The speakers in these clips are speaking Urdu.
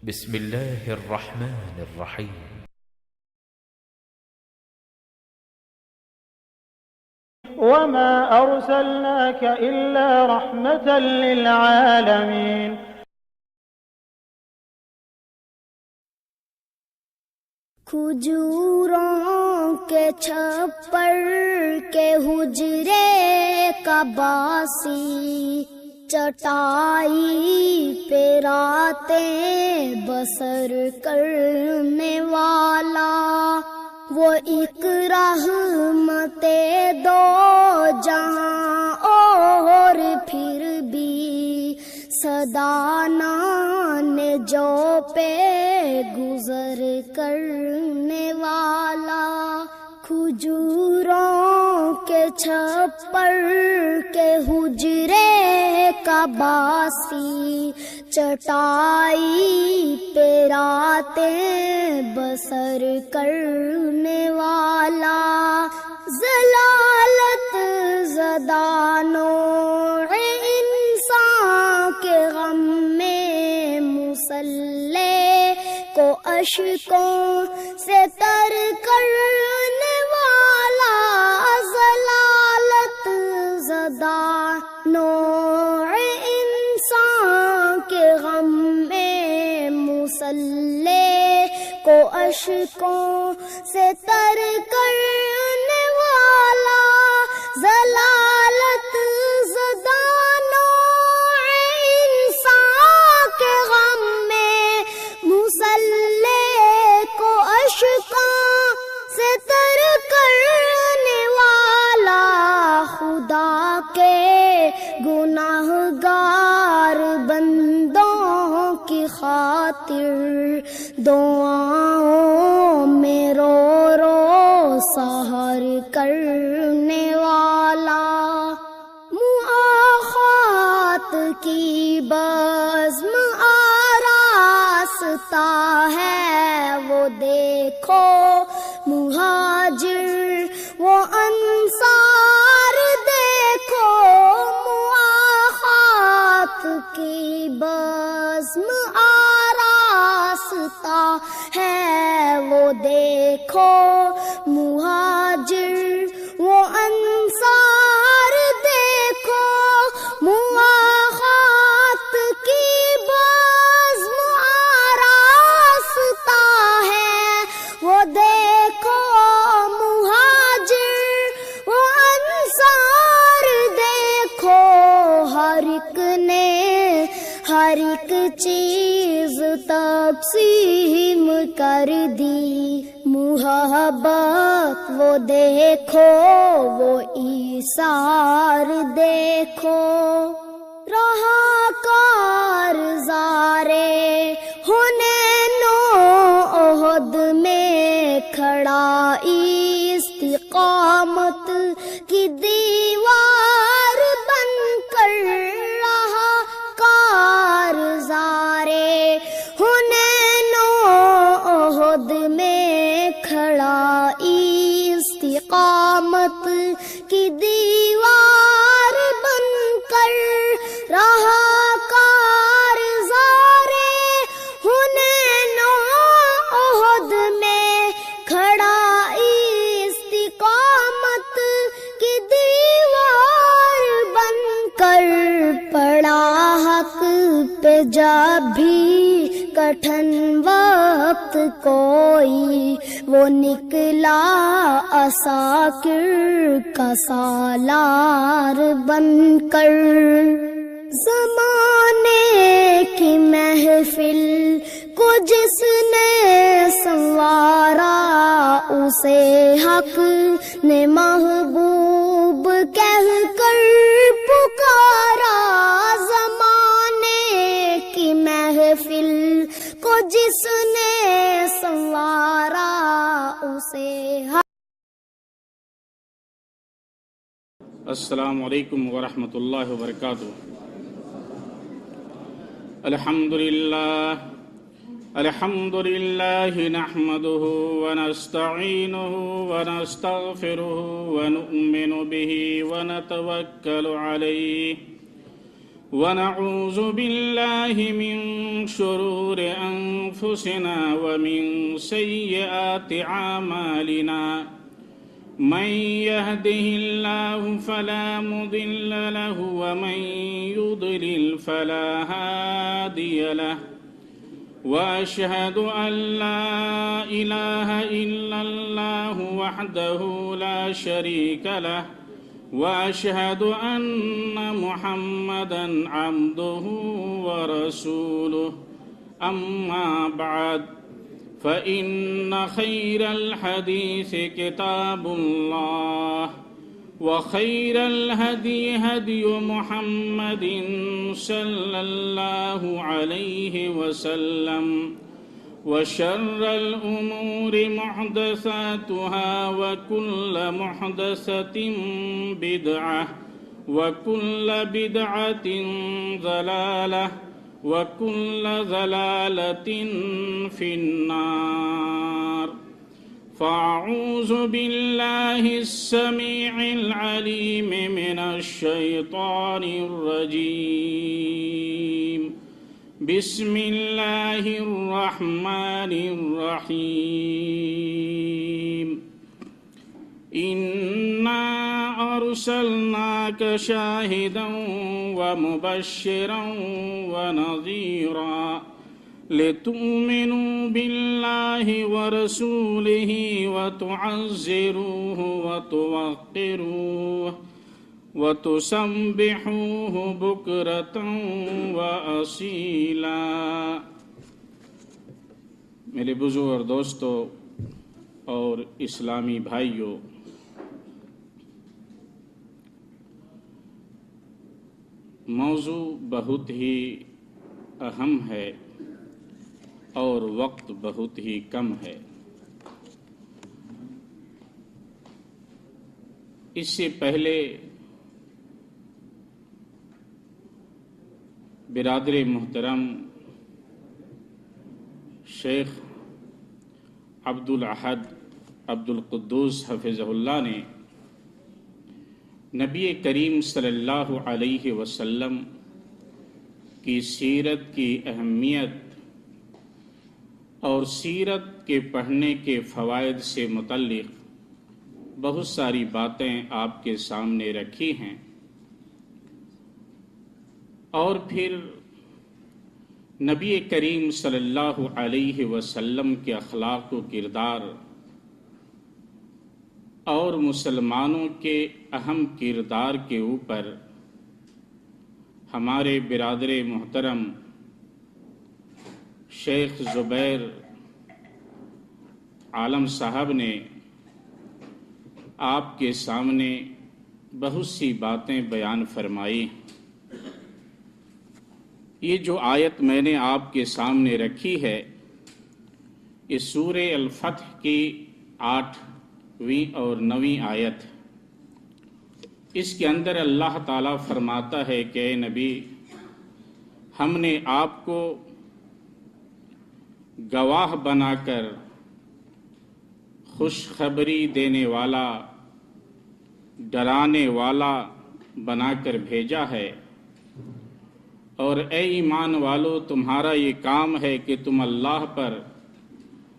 بسم الله الرحمن الرحيم. وما أرسلناك إلا رحمة للعالمين. کھجوروں کے چھپر کے حجرے کا باسی، چٹائی پہ راتیں بسر کرنے والا، وہ ایک رحمت دو جہاں اور پھر بھی صدانان جو پہ گزر کرنے والا، کھجوروں کے چھپر کے حجرے کا باسی، چٹائی پہ راتیں بسر کرنے والا، ضلالت زدہ نوع انسان کے غم میں مسلح کو اشکوں سے تر کرنے والا، ضلالت زدہ نوع انسان کے غم میں مسلح کو اشکوں سے تر کرنے والا، ضلالت زدہ نوع انسان کے غم میں مسلح کو اشکوں سے تر کرنے والا، خدا کے گناہ گار بندوں کی خاطر دعاؤں میں رو رو سحر کرنے والا، مؤاخات کی بزم آراستہ ہے وہ دیکھو مہاجر وہ انصار، دیکھو مؤاخات کی بزم آراستہ ہے وہ دیکھو مہاجر وہ انصار، دیکھو مؤاخات کی بزم آراستہ ہے وہ دیکھو مہاجر وہ انصار، دیکھو ہر ایک نے ہر ایک چیز تقسیم کر دی، محبت وہ دیکھو وہ ایثار، دیکھو رہا کارزارے حنین و احد میں کھڑا استقامت کی دیوار بن کر، رہا کارزارے حنین و احد میں کھڑا استقامت کی دیوار بن کر، رہا کارزارے حنین و احد میں کھڑا استقامت کی دیوار بن کر، پڑا حق پہ جب بھی کٹھن وقت کوئی، وہ نکلا عساکر کا سالار بن کر، زمانے کی محفل کو جس نے سنوارا، اسے حق نے محبوب کہہ کر پکارا، زمانے کی محفل کو جس نے سنوارا، اسے حق۔ السلام علیکم ورحمۃ اللہ وبرکاتہ۔ الحمد للہ نحمده ونستعینه ونستغفره ونؤمن به ونتوکل علیہ ونعوذ بالله من شرور أنفسنا ومن سيئات أعمالنا من يهده الله فلا مضل له ومن يضلل فلا هادي له وأشهد أن لا إله إلا الله وحده لا شريك له وأشهد أن محمدا عبده ورسوله أما بعد فإن خير الحديث كتاب الله وخير الهدي هدي محمد صلى الله عليه وسلم وشر الأمور محدثاتها وكل محدثة بدعة وكل بدعة ضلالة وكل ضلالة في النار فأعوذ بالله السميع العليم من الشيطان الرجيم بسم الله الرحمن الرحيم إنا أرسلناك شاهدا ومبشرا ونذيرا لتؤمنوا بالله ورسوله وتعزروه وتوقروه وتسبحوه بكرة وأصيلا۔ میرے بزرگ اور دوستو اور اسلامی بھائیوں، موضوع بہت ہی اہم ہے اور وقت بہت ہی کم ہے۔ اس سے پہلے برادر محترم شیخ عبدالاحد عبدالقدوس حفظہ اللہ نے نبی کریم صلی اللہ علیہ وسلم کی سیرت کی اہمیت اور سیرت کے پڑھنے کے فوائد سے متعلق بہت ساری باتیں آپ کے سامنے رکھی ہیں، اور پھر نبی کریم صلی اللہ علیہ وسلم کے اخلاق و کردار اور مسلمانوں کے اہم کردار کے اوپر ہمارے برادر محترم شیخ زبیر عالم صاحب نے آپ کے سامنے بہت سی باتیں بیان فرمائی۔ یہ جو آیت میں نے آپ کے سامنے رکھی ہے، یہ سورہ الفتح کی 8ویں اور 9ویں آیت۔ اس کے اندر اللہ تعالیٰ فرماتا ہے کہ اے نبی، ہم نے آپ کو گواہ بنا کر خوشخبری دینے والا، ڈرانے والا بنا کر بھیجا ہے، اور اے ایمان والو، تمہارا یہ کام ہے کہ تم اللہ پر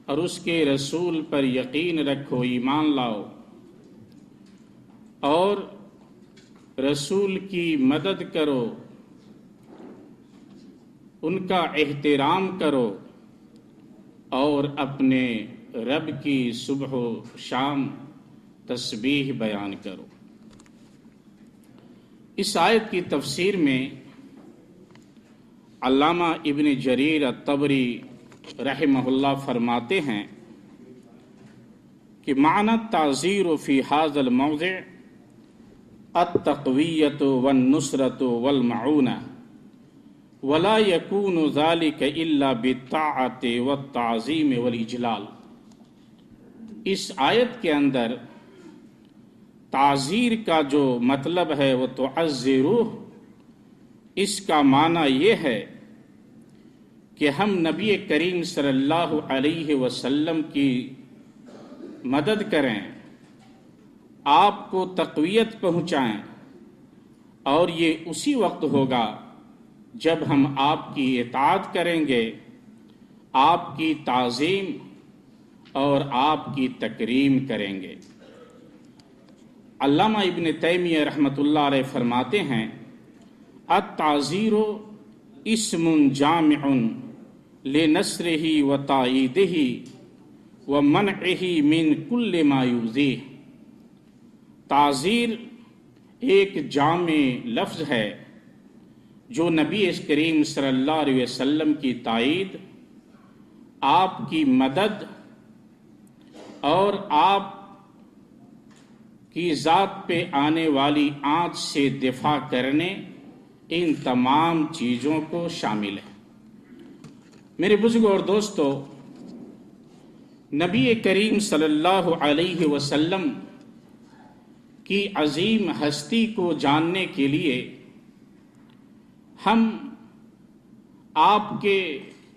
اور اس کے رسول پر یقین رکھو، ایمان لاؤ، اور رسول کی مدد کرو، ان کا احترام کرو، اور اپنے رب کی صبح و شام تسبیح بیان کرو۔ اس آیت کی تفسیر میں علامہ ابن جریر الطبری رحمہ اللہ فرماتے ہیں کہ معنی التعزیر فی ھذا الموضع التقویۃ والنصرۃ والمعونہ ولا يكون ذلك الا بالطاعۃ والتعظیم والاجلال۔ اس آیت کے اندر تعزیر کا جو مطلب ہے وہ تعزروہ، اس کا معنی یہ ہے کہ ہم نبی کریم صلی اللہ علیہ وسلم کی مدد کریں، آپ کو تقویت پہنچائیں، اور یہ اسی وقت ہوگا جب ہم آپ کی اطاعت کریں گے، آپ کی تعظیم اور آپ کی تکریم کریں گے۔ علامہ ابن تیمیہ رحمۃ اللہ علیہ فرماتے ہیں، التعزیر اسم جامع لنصرہ و تائیدہ و منعہ من کل ما یؤذیہ۔ تعزیر ایک جامع لفظ ہے جو نبی کریم صلی اللہ علیہ وسلم کی تائید، آپ کی مدد اور آپ کی ذات پہ آنے والی آنچ سے دفاع کرنے، ان تمام چیزوں کو شامل ہے۔ میرے بزرگوں اور دوستو، نبی کریم صلی اللہ علیہ وسلم کی عظیم ہستی کو جاننے کے لیے ہم آپ کے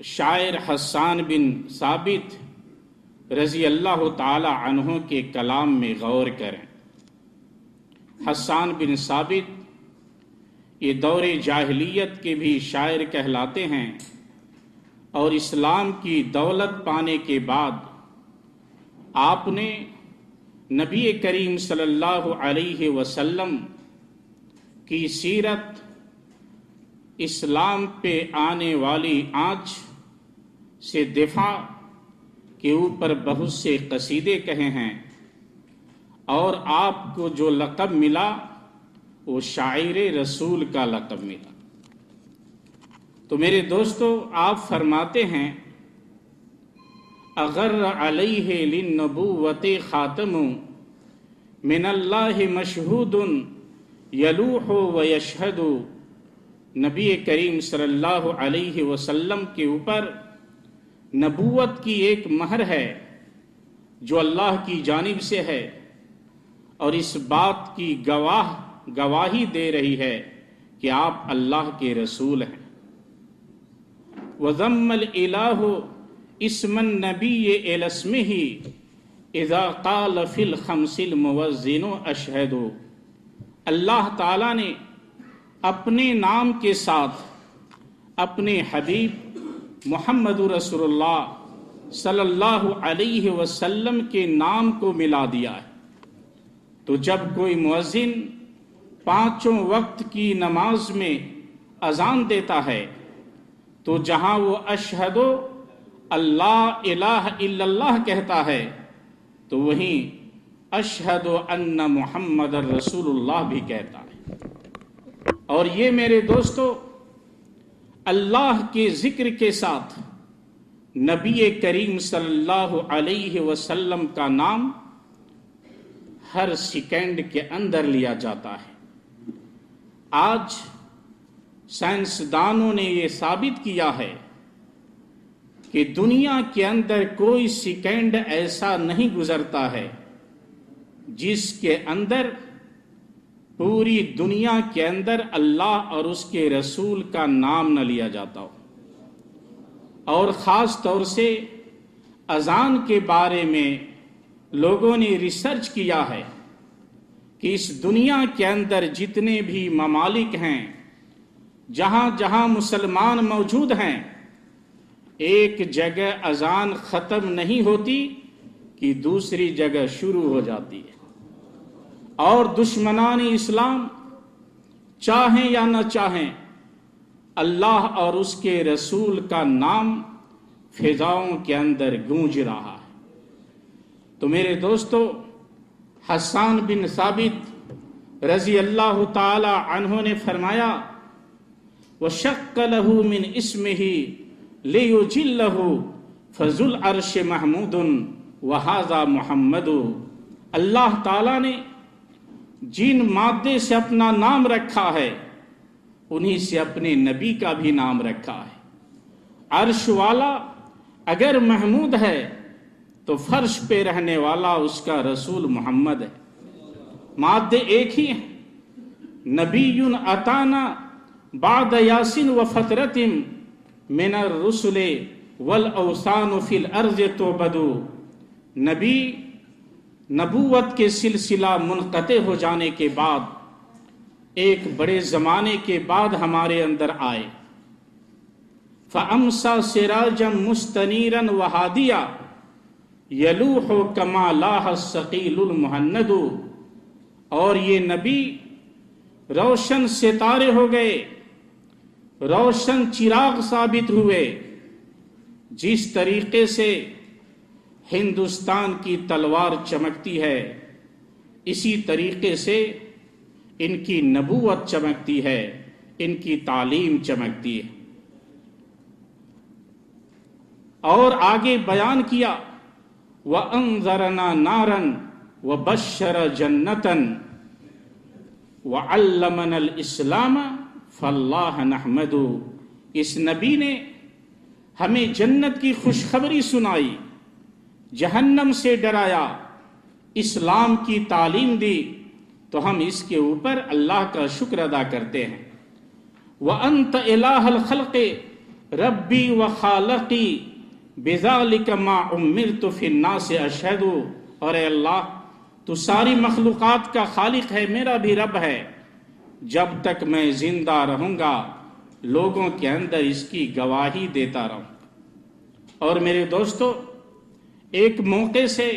شاعر حسان بن ثابت رضی اللہ تعالی عنہ کے کلام میں غور کریں۔ حسان بن ثابت یہ دور جاہلیت کے بھی شاعر کہلاتے ہیں، اور اسلام کی دولت پانے کے بعد آپ نے نبی کریم صلی اللہ علیہ وسلم کی سیرت، اسلام پہ آنے والی آنچ سے دفاع کے اوپر بہت سے قصیدے کہے ہیں، اور آپ کو جو لقب ملا وہ شاعر رسول کا لقب ملا۔ تو میرے دوستو، آپ فرماتے ہیں، اغر علیہ للنبوۃ خاتم من اللہ مشہود یلوح و یشہد۔ نبی کریم صلی اللہ علیہ وسلم کے اوپر نبوت کی ایک مہر ہے جو اللہ کی جانب سے ہے، اور اس بات کی گواہی دے رہی ہے کہ آپ اللہ کے رسول ہیں۔ وَذَمَّ الْإِلَٰهُ اسْمَ النَّبِيِّ إِلَى اسْمِهِ اِذَا قَالَ فِي الْخَمْسِ الْمُوَزِّنُ أَشْهَدُ۔ اللہ تعالیٰ نے اپنے نام کے ساتھ اپنے حبیب محمد رسول اللہ صلی اللہ علیہ وسلم کے نام کو ملا دیا ہے۔ تو جب کوئی مؤذن 5 وقت کی نماز میں اذان دیتا ہے تو جہاں وہ اشہد اللہ الہ الا اللہ کہتا ہے تو وہیں اشہد ان محمد رسول اللہ بھی کہتا ہے۔ اور یہ میرے دوستو، اللہ کے ذکر کے ساتھ نبی کریم صلی اللہ علیہ وسلم کا نام ہر سیکنڈ کے اندر لیا جاتا ہے۔ آج سائنسدانوں نے یہ ثابت کیا ہے کہ دنیا کے اندر کوئی سیکنڈ ایسا نہیں گزرتا ہے جس کے اندر پوری دنیا کے اندر اللہ اور اس کے رسول کا نام نہ لیا جاتا ہو۔ اور خاص طور سے اذان کے بارے میں لوگوں نے ریسرچ کیا ہے کہ اس دنیا کے اندر جتنے بھی ممالک ہیں، جہاں جہاں مسلمان موجود ہیں، ایک جگہ اذان ختم نہیں ہوتی کہ دوسری جگہ شروع ہو جاتی ہے، اور دشمنان اسلام چاہیں یا نہ چاہیں اللہ اور اس کے رسول کا نام فضاؤں کے اندر گونج رہا ہے۔ تو میرے دوستو، حسان بن ثابت رضی اللہ تعالی عنہ نے فرمایا، وَشَقَّ لَهُ مِنْ اسْمِهِ لِيُجِلَّهُ فَذُو الْعَرْشِ مَحْمُودٌ وَهَذَا مُحَمَّدٌ۔ اللہ تعالیٰ نے جن مادے سے اپنا نام رکھا ہے انہی سے اپنے نبی کا بھی نام رکھا ہے۔ عرش والا اگر محمود ہے تو فرش پہ رہنے والا اس کا رسول محمد ہے۔ مادے ایک ہی ہیں۔ نبی اتانا بعد یاسین و فترت من الرسل والاوثان فی الارض تعبد۔ نبی نبوت کے سلسلہ منقطع ہو جانے کے بعد ایک بڑے زمانے کے بعد ہمارے اندر آئے، فَأَمْسَى سِرَاجًا مُسْتَنِيرًا وَهَادِيًا يَلُوحُ كَمَا لَاحَ الثَّقِيلُ الْمُهَنَّدُ، اور یہ نبی روشن ستارے ہو گئے، روشن چراغ ثابت ہوئے، جس طریقے سے ہندوستان کی تلوار چمکتی ہے اسی طریقے سے ان کی نبوت چمکتی ہے، ان کی تعلیم چمکتی ہے۔ اور آگے بیان کیا وَأَنذَرَنَا نَارًا وَبَشَّرَ جَنَّةً وَعَلَّمَنَا الْإِسْلَامَ فَاللَّهَ نَحْمَدُ، اس نبی نے ہمیں جنت کی خوشخبری سنائی، جہنم سے ڈرایا، اسلام کی تعلیم دی، تو ہم اس کے اوپر اللہ کا شکر ادا کرتے ہیں۔ وَأَنْتَ إِلَٰهَ الْخَلْقِ رَبِّي وَخَالِقِي بِذَلِكَ مَا أُمِّرْتُ فِي النَّاسِ أَشْهَدُ، اور اے اللہ تو ساری مخلوقات کا خالق ہے، میرا بھی رب ہے، جب تک میں زندہ رہوں گا لوگوں کے اندر اس کی گواہی دیتا رہوں۔ اور میرے دوستو، ایک موقع سے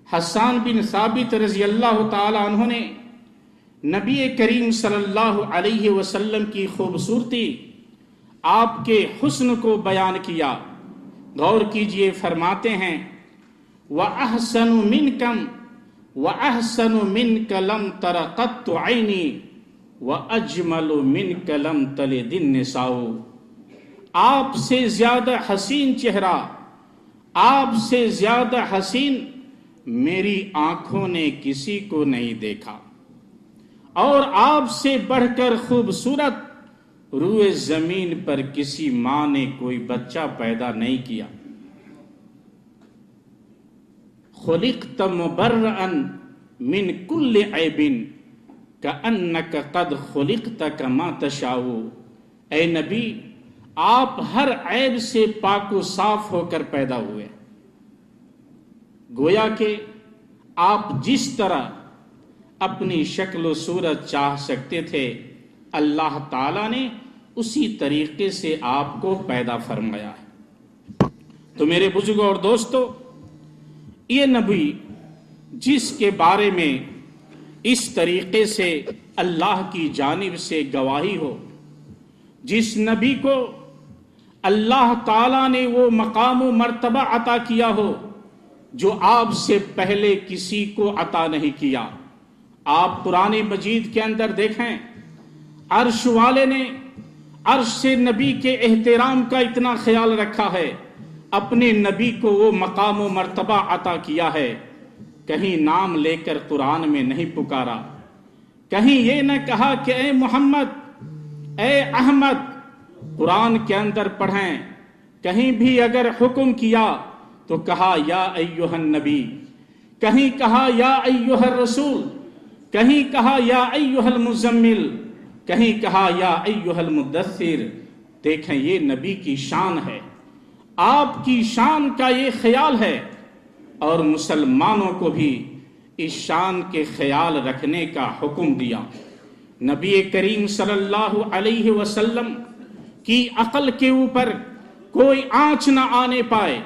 حسان بن ثابت رضی اللہ تعالی عنہ نے نبی کریم صلی اللہ علیہ وسلم کی خوبصورتی، آپ کے حسن کو بیان کیا۔ غور کیجئے، فرماتے ہیں وَأَحْسَنُ مِنْكَمْ وَأَحْسَنُ مِنْكَ لَمْ تَرَ قَطُّ عَيْنِي وَأَجْمَلُ مِنْكَ لَمْ تَلِدِ النِّسَاءُ، آپ سے زیادہ حسین چہرہ، آپ سے زیادہ حسین میری آنکھوں نے کسی کو نہیں دیکھا، اور آپ سے بڑھ کر خوبصورت روئے زمین پر کسی ماں نے کوئی بچہ پیدا نہیں کیا۔ خلقت مبرئا من کل عیب کأنک قد خلقت کما تشاء، اے نبی آپ ہر عیب سے پاک و صاف ہو کر پیدا ہوئے، گویا کہ آپ جس طرح اپنی شکل و صورت چاہ سکتے تھے اللہ تعالیٰ نے اسی طریقے سے آپ کو پیدا فرمایا ہے۔ تو میرے بزرگوں اور دوستو، یہ نبی جس کے بارے میں اس طریقے سے اللہ کی جانب سے گواہی ہو، جس نبی کو اللہ تعالیٰ نے وہ مقام و مرتبہ عطا کیا ہو جو آپ سے پہلے کسی کو عطا نہیں کیا۔ آپ قرآن مجید کے اندر دیکھیں، عرش والے نے عرش سے نبی کے احترام کا اتنا خیال رکھا ہے، اپنے نبی کو وہ مقام و مرتبہ عطا کیا ہے، کہیں نام لے کر قرآن میں نہیں پکارا، کہیں یہ نہ کہا کہ اے محمد، اے احمد، قرآن کے اندر پڑھیں، کہیں بھی اگر حکم کیا تو کہا یا ایہا النبی، کہیں کہا یا ایہا الرسول، کہیں کہا یا ایہا المزمل، کہیں کہا یا ایہا المدثر۔ دیکھیں یہ نبی کی شان ہے، آپ کی شان کا یہ خیال ہے، اور مسلمانوں کو بھی اس شان کے خیال رکھنے کا حکم دیا۔ نبی کریم صلی اللہ علیہ وسلم کی عقل کے اوپر کوئی آنچ نہ آنے پائے،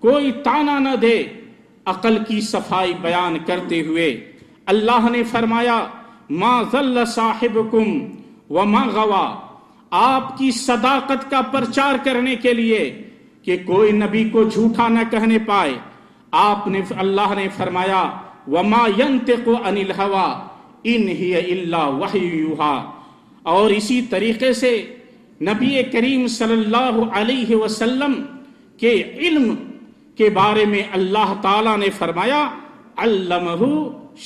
کوئی تانا نہ دے۔ عقل کی صفائی بیان کرتے ہوئے اللہ نے فرمایا ما ضل صاحبکم وما غوا، آپ کی صداقت کا پرچار کرنے کے لیے کہ کوئی نبی کو جھوٹا نہ کہنے پائے، اللہ نے فرمایا وما ينطق عن الهوى ان هي الا وحی یوحى۔ اور اسی طریقے سے نبی کریم صلی اللہ علیہ وسلم کے علم کے بارے میں اللہ تعالیٰ نے فرمایا علمہ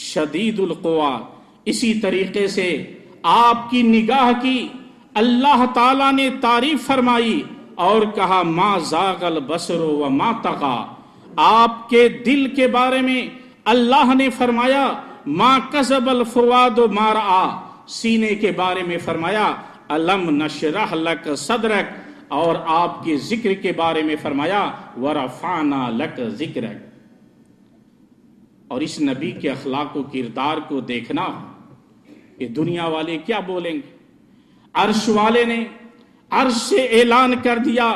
شدید القویٰ۔ اسی طریقے سے آپ کی نگاہ کی اللہ تعالیٰ نے تعریف فرمائی اور کہا ما زاغ البصر وما طغى۔ آپ کے دل کے بارے میں اللہ نے فرمایا ما کذب الفؤاد ما رأى۔ سینے کے بارے میں فرمایا الم نشرح لک صدرک، اور آپ کے ذکر کے بارے میں فرمایا ورفعنا لک ذکرک۔ اور اس نبی کے اخلاق و کردار کو دیکھنا کہ دنیا والے کیا بولیں گے۔ عرش والے نے عرش سے اعلان کر دیا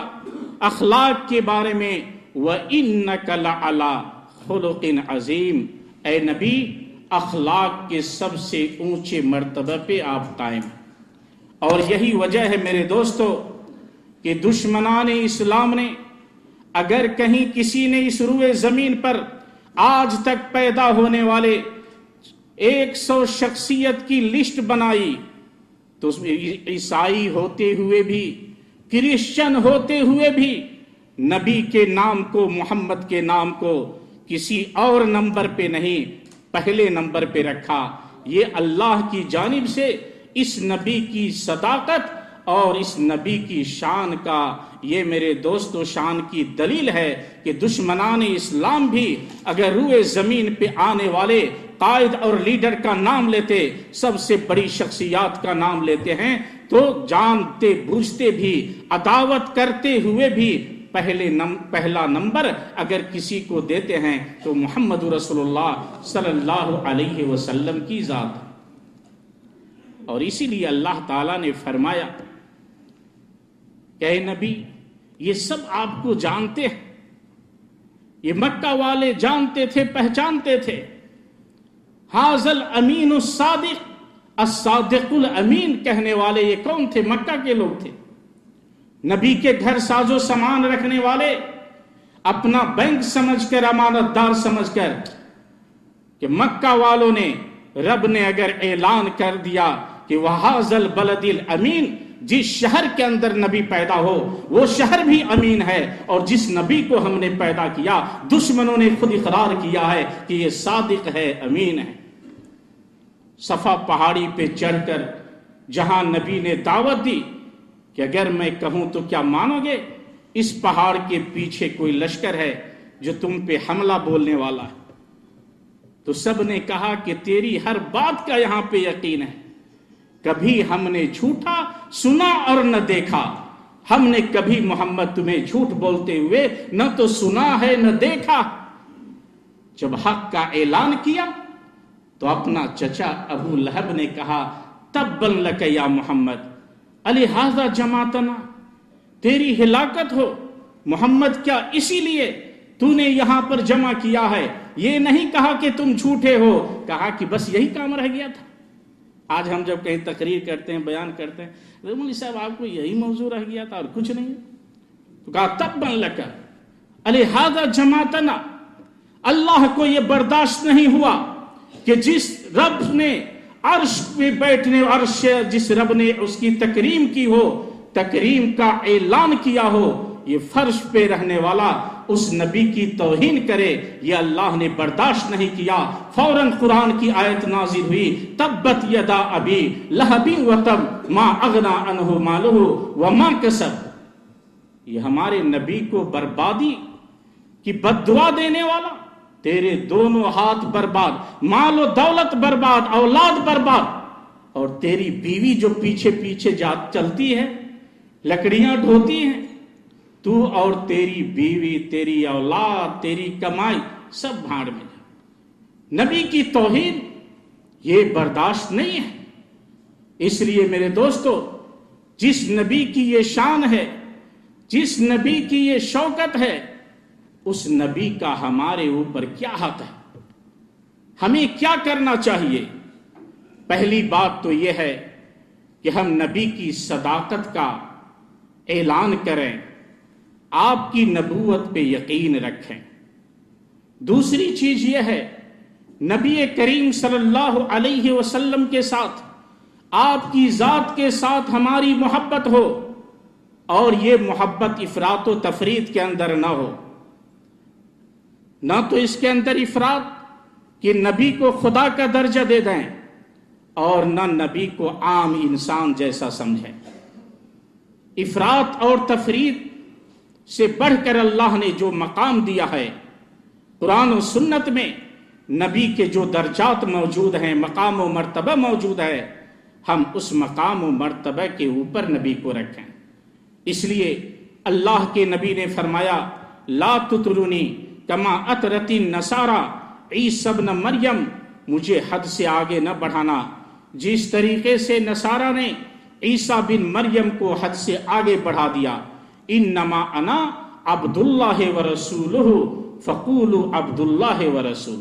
اخلاق کے بارے میں، وَإِنَّكَ لَعَلَىٰ خُلُقٍ عَظِيمٍ، اے نبی اخلاق کے سب سے اونچے مرتبہ پہ آپ قائم ہیں۔ اور یہی وجہ ہے میرے دوستو کہ دشمنان اسلام نے اگر کہیں کسی نے اس روئے زمین پر آج تک پیدا ہونے والے 100 شخصیت کی لسٹ بنائی تو اس میں عیسائی ہوتے ہوئے بھی، کرسچن ہوتے ہوئے بھی نبی کے نام کو، محمد کے نام کو کسی اور نمبر پہ نہیں، پہلے نمبر پہ رکھا۔ یہ اللہ کی جانب سے اس نبی کی صداقت اور اس نبی کی شان کا، یہ میرے دوستو شان کی دلیل ہے کہ دشمنان اسلام بھی اگر روئے زمین پہ آنے والے قائد اور لیڈر کا نام لیتے، سب سے بڑی شخصیات کا نام لیتے ہیں، تو جانتے بوجھتے بھی، عداوت کرتے ہوئے بھی پہلا نمبر اگر کسی کو دیتے ہیں تو محمد رسول اللہ صلی اللہ علیہ وسلم کی ذات۔ اور اسی لیے اللہ تعالیٰ نے فرمایا کہ اے نبی یہ سب آپ کو جانتے ہیں، یہ مکہ والے جانتے تھے، پہچانتے تھے۔ ھذا الامین الصادق، الصادق الامین کہنے والے یہ کون تھے؟ مکہ کے لوگ تھے، نبی کے گھر ساز و سامان رکھنے والے، اپنا بینک سمجھ کر، امانت دار سمجھ کر کہ مکہ والوں نے، رب نے اگر اعلان کر دیا کہ وَھَذَا الْبَلَدِ الْأَمِينَ، جس شہر کے اندر نبی پیدا ہو وہ شہر بھی امین ہے، اور جس نبی کو ہم نے پیدا کیا دشمنوں نے خود اقرار کیا ہے کہ یہ صادق ہے، امین ہے۔ صفا پہاڑی پہ چڑھ کر جہاں نبی نے دعوت دی کہ اگر میں کہوں تو کیا مانو گے؟ اس پہاڑ کے پیچھے کوئی لشکر ہے جو تم پہ حملہ بولنے والا ہے، تو سب نے کہا کہ تیری ہر بات کا یہاں پہ یقین ہے، کبھی ہم نے جھوٹا سنا اور نہ دیکھا، ہم نے کبھی محمد تمہیں جھوٹ بولتے ہوئے نہ تو سنا ہے نہ دیکھا۔ جب حق کا اعلان کیا تو اپنا چچا ابو لہب نے کہا تبًا لک یا محمد الہذا جماعتنا، تیری ہلاکت ہو محمد، کیا اسی لیے تو نے یہاں پر جمع کیا ہے؟ یہ نہیں کہا کہ تم جھوٹے ہو، کہا کہ بس یہی کام رہ گیا تھا۔ آج ہم جب کہیں تقریر کرتے ہیں، بیان کرتے ہیں، مولوی صاحب آپ کو یہی موضوع رہ گیا تھا اور کچھ نہیں، تو کہا تبًا لک الہذا جماعتنا، اللہ کو یہ برداشت نہیں ہوا کہ جس رب نے عرش پہ بیٹھنے، عرش جس رب نے اس کی تکریم کی ہو، تکریم کا اعلان کیا ہو، یہ فرش پہ رہنے والا اس نبی کی توہین کرے، یہ اللہ نے برداشت نہیں کیا۔ فوراً قرآن کی آیت نازل ہوئی تبت یدا ابی لہب وتب ما اغنی عنہ مالہ وما کسب، یہ ہمارے نبی کو بربادی کی بد دعا دینے والا، تیرے دونوں ہاتھ برباد، مال و دولت برباد، اولاد برباد، اور تیری بیوی جو پیچھے پیچھے چلتی ہے، لکڑیاں ڈھوتی ہیں، تو اور تیری بیوی، تیری اولاد، تیری کمائی سب بھاڑ میں جائے۔ نبی کی توہین یہ برداشت نہیں ہے۔ اس لیے میرے دوستو، جس نبی کی یہ شان ہے، جس نبی کی یہ شوکت ہے، اس نبی کا ہمارے اوپر کیا حق ہے؟ ہمیں کیا کرنا چاہیے؟ پہلی بات تو یہ ہے کہ ہم نبی کی صداقت کا اعلان کریں، آپ کی نبوت پہ یقین رکھیں۔ دوسری چیز یہ ہے، نبی کریم صلی اللہ علیہ وسلم کے ساتھ، آپ کی ذات کے ساتھ ہماری محبت ہو، اور یہ محبت افراط و تفریط کے اندر نہ ہو، نہ تو اس کے اندر افراط کہ نبی کو خدا کا درجہ دے دیں، اور نہ نبی کو عام انسان جیسا سمجھیں۔ افراط اور تفریط سے بڑھ کر اللہ نے جو مقام دیا ہے، قرآن و سنت میں نبی کے جو درجات موجود ہیں، مقام و مرتبہ موجود ہے، ہم اس مقام و مرتبہ کے اوپر نبی کو رکھیں۔ اس لیے اللہ کے نبی نے فرمایا لا تطرونی کما اطرت النصارى عیسی ابن مریم، مجھے حد سے آگے نہ بڑھانا، جس طریقے سے نصارہ نے عیسیٰ بن مریم کو حد سے آگے بڑھا دیا، انما انا عبداللہ و رسولہ فقولوا عبداللہ و رسول،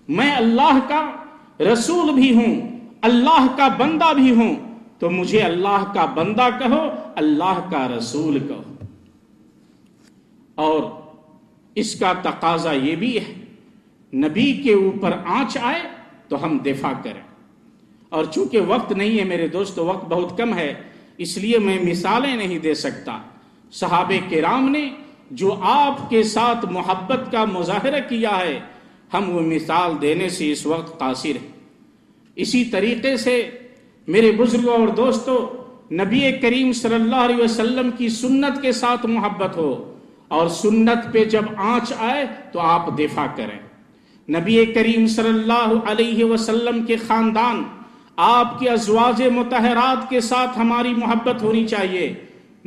میں اللہ کا رسول بھی ہوں، اللہ کا بندہ بھی ہوں، تو مجھے اللہ کا بندہ کہو، اللہ کا رسول کہو۔ اور اس کا تقاضا یہ بھی ہے، نبی کے اوپر آنچ آئے تو ہم دفاع کریں۔ اور چونکہ وقت نہیں ہے میرے دوستو، وقت بہت کم ہے، اس لیے میں مثالیں نہیں دے سکتا۔ صحابہ کرام نے جو آپ کے ساتھ محبت کا مظاہرہ کیا ہے، ہم وہ مثال دینے سے اس وقت قاصر ہیں۔ اسی طریقے سے میرے بزرگوں اور دوستو، نبی کریم صلی اللہ علیہ وسلم کی سنت کے ساتھ محبت ہو، اور سنت پہ جب آنچ آئے تو آپ دفاع کریں۔ نبی کریم صلی اللہ علیہ وسلم کے خاندان، آپ کے ازواج مطہرات کے ساتھ ہماری محبت ہونی چاہیے۔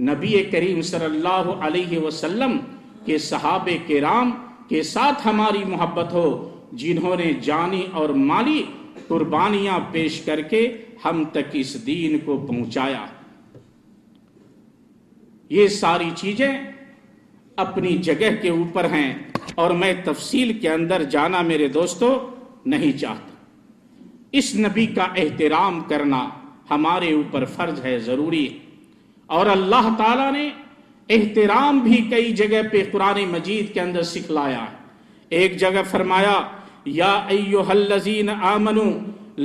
نبی کریم صلی اللہ علیہ وسلم کے صحابہ کرام کے ساتھ ہماری محبت ہو، جنہوں نے جانی اور مالی قربانیاں پیش کر کے ہم تک اس دین کو پہنچایا۔ یہ ساری چیزیں اپنی جگہ کے اوپر ہیں، اور میں تفصیل کے اندر جانا میرے دوستو نہیں چاہتا۔ اس نبی کا احترام کرنا ہمارے اوپر فرض ہے، ضروری ہے، اور اللہ تعالیٰ نے احترام بھی کئی جگہ پہ قرآن مجید کے اندر سکھلایا ہے۔ ایک جگہ فرمایا، یا ایھا الذین آمنوا